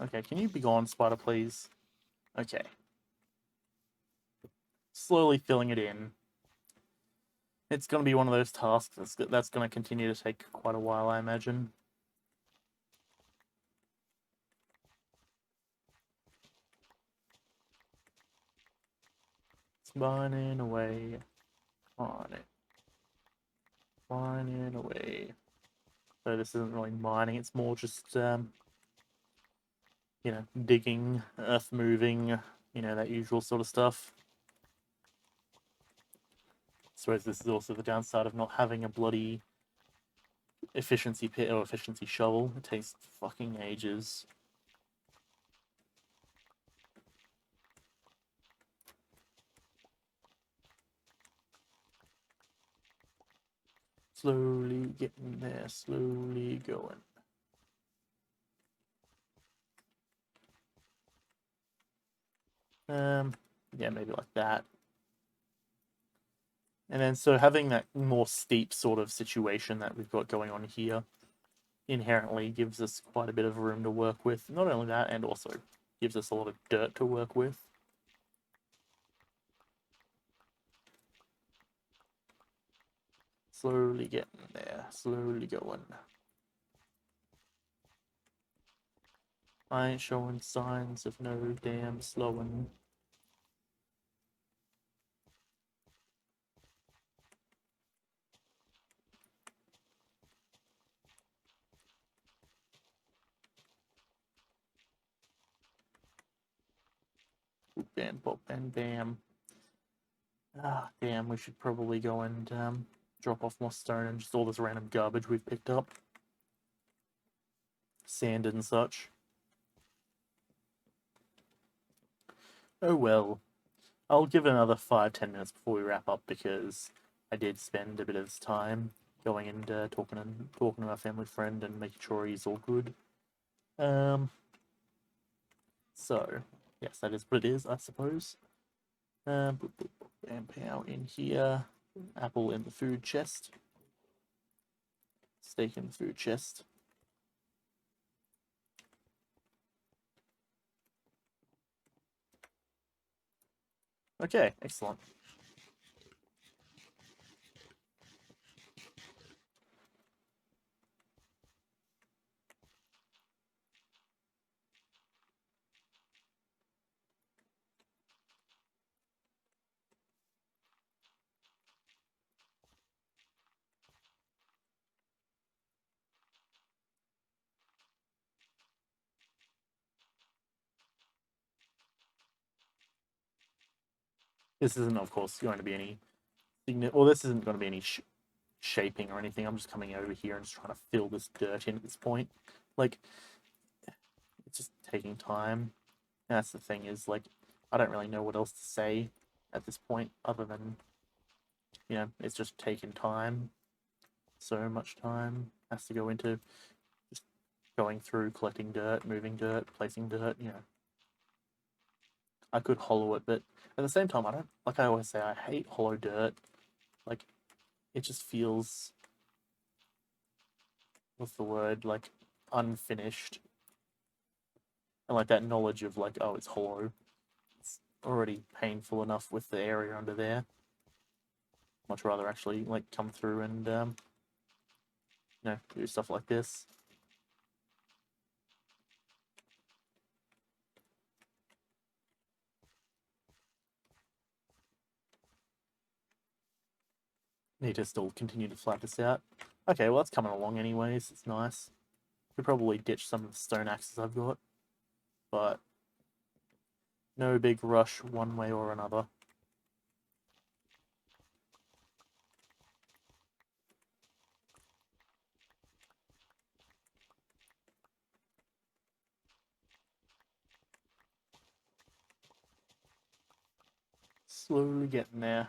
okay, can you be gone, spider, please? Okay. Slowly filling it in. It's going to be one of those tasks that's going to continue to take quite a while, I imagine. It's mining away on it. Mining away. So this isn't really mining, it's more just, digging, earth moving, that usual sort of stuff. I suppose this is also the downside of not having a bloody efficiency pit or efficiency shovel. It takes fucking ages. Slowly getting there, slowly going. Yeah, maybe like that. And then so having that more steep sort of situation that we've got going on here inherently gives us quite a bit of room to work with. Not only that, and also gives us a lot of dirt to work with. Slowly getting there, slowly going. I ain't showing signs of no damn slowing. Bam, bop, bam, bam. Ah, damn, we should probably go and drop off more stone and just all this random garbage we've picked up. Sand and such. Oh well. I'll give it another 5-10 minutes before we wrap up because I did spend a bit of time going and talking to our family friend and making sure he's all good. So yes, that is what it is, I suppose. Boop, boop, boop, bam, pow in here. Apple in the food chest. Steak in the food chest. Okay, excellent. This isn't, of course, going to be any this isn't going to be any shaping or anything. I'm just coming over here and just trying to fill this dirt in at this point. Like, it's just taking time. And that's the thing is, like, I don't really know what else to say at this point other than, it's just taking time. So much time has to go into just going through, collecting dirt, moving dirt, placing dirt. I could hollow it, but at the same time, I don't, like I always say, I hate hollow dirt. Like, it just feels, what's the word, like, unfinished. And like that knowledge of like, oh, it's hollow. It's already painful enough with the area under there. Much rather actually like come through and do stuff like this. Need to still continue to flat this out. Okay, well that's coming along anyways. It's nice. Could probably ditch some of the stone axes I've got, but no big rush one way or another. Slowly getting there.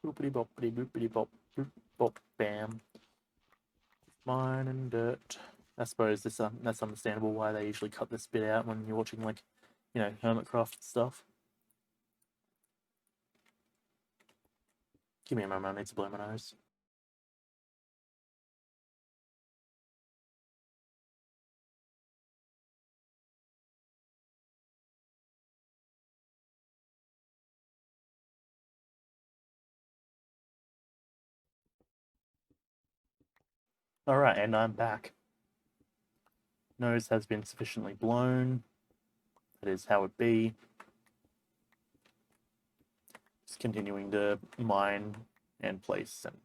Boopity boppity boopity bop boop bop bam. Mine and dirt. I suppose that's understandable why they usually cut this bit out when you're watching, like, you know, Hermitcraft stuff. Give me a moment, I need to blow my nose. Alright, and I'm back. Nose has been sufficiently blown. That is how it be. Just continuing to mine and place and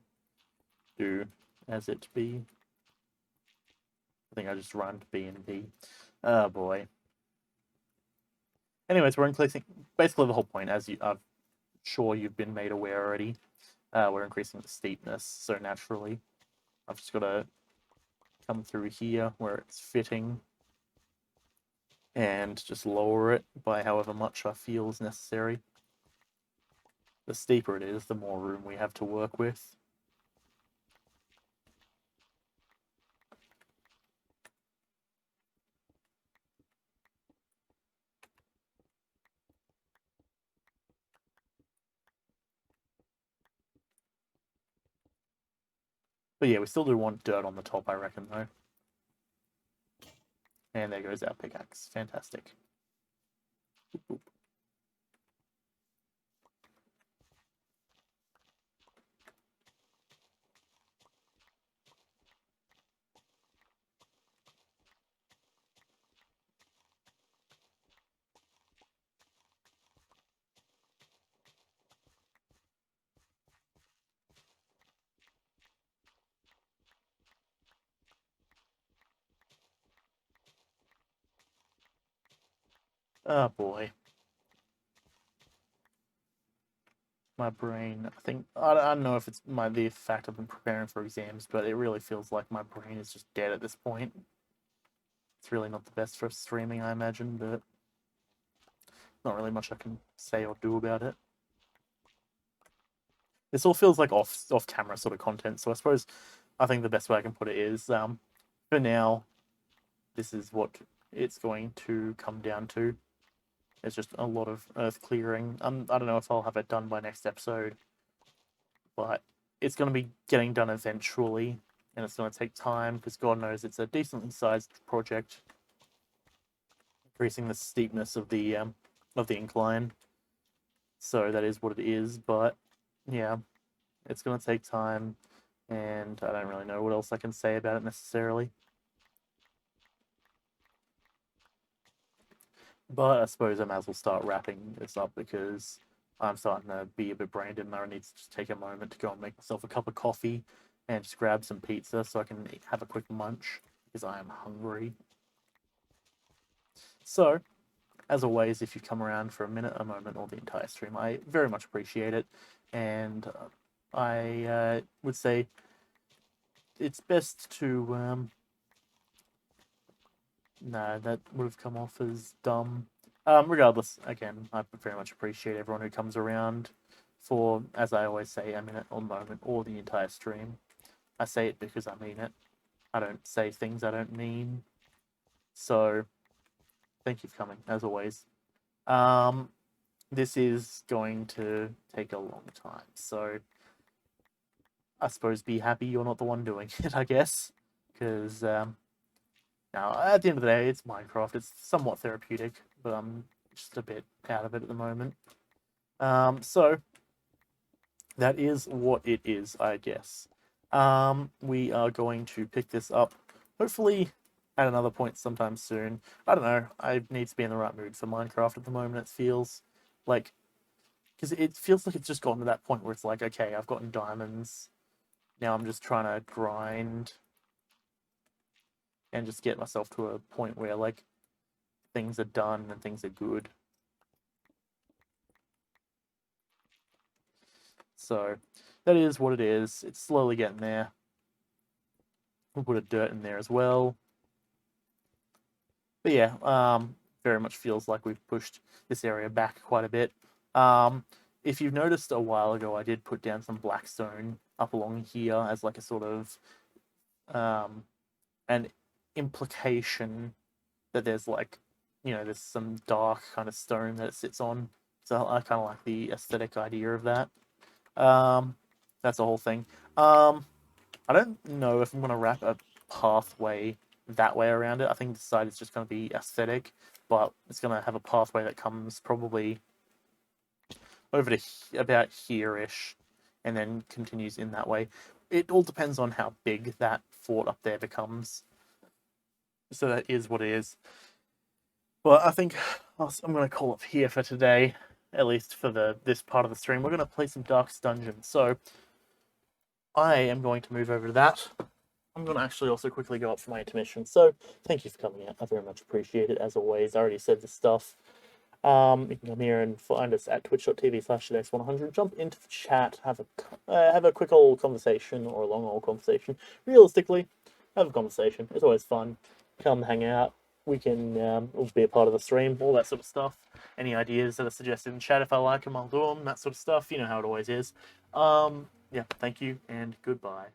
do as it be. I think I just run to B and B. Oh boy. Anyways, we're increasing basically the whole point, as I'm sure you've been made aware already. We're increasing the steepness, so naturally I've just got to come through here where it's fitting and just lower it by however much I feel is necessary. The steeper it is, the more room we have to work with. But yeah, we still do want dirt on the top, I reckon, though. And there goes our pickaxe. Fantastic. Boop, boop. Oh boy. My brain, I think, I don't know if it's the fact I've been preparing for exams, but it really feels like my brain is just dead at this point. It's really not the best for streaming, I imagine, but not really much I can say or do about it. This all feels like off camera sort of content, so I think the best way I can put it is, for now, this is what it's going to come down to. It's just a lot of earth clearing. I don't know if I'll have it done by next episode, but it's going to be getting done eventually, and it's going to take time because God knows it's a decently sized project, increasing the steepness of the incline. So that is what it is. But yeah, it's going to take time, and I don't really know what else I can say about it necessarily. But I suppose I might as well start wrapping this up because I'm starting to be a bit brain dead and I need to just take a moment to go and make myself a cup of coffee and just grab some pizza so I can have a quick munch because I am hungry. So, as always, if you come around for a minute, a moment, or the entire stream, I very much appreciate it. And I would say it's best to no, that would have come off as dumb. Regardless, again, I very much appreciate everyone who comes around for, as I always say, a minute or moment or the entire stream. I say it because I mean it. I don't say things I don't mean. So, thank you for coming, as always. This is going to take a long time, so I suppose be happy you're not the one doing it, I guess. Because, now, at the end of the day, it's Minecraft. It's somewhat therapeutic, but I'm just a bit out of it at the moment. So, that is what it is, I guess. We are going to pick this up, hopefully at another point sometime soon. I don't know. I need to be in the right mood for Minecraft at the moment, it feels like. Because it feels like it's just gotten to that point where it's like, okay, I've gotten diamonds. Now I'm just trying to grind and just get myself to a point where, like, things are done and things are good. So that is what it is. It's slowly getting there. We'll put a dirt in there as well. But yeah, very much feels like we've pushed this area back quite a bit. If you've noticed a while ago, I did put down some blackstone up along here as like a sort of an implication that there's like, there's some dark kind of stone that it sits on. So I kind of like the aesthetic idea of that. That's the whole thing. I don't know if I'm gonna wrap a pathway that way around it. I think the side is just gonna be aesthetic, but it's gonna have a pathway that comes probably over to about here-ish, and then continues in that way. It all depends on how big that fort up there becomes. So that is what it is. But I think I'm going to call it here for today, at least for this part of the stream. We're going to play some Darkest Dungeon. So I am going to move over to that. I'm going to actually also quickly go up for my intermission. So thank you for coming out. I very much appreciate it, as always. I already said this stuff. You can come here and find us at twitch.tv/100. Jump into the chat, have a quick old conversation or a long old conversation. Realistically, have a conversation. It's always fun. Come hang out. We can all be a part of the stream, all that sort of stuff. Any ideas that are suggested in chat, if I like them, I'll do them. That sort of stuff. You know how it always is. Yeah, thank you and goodbye.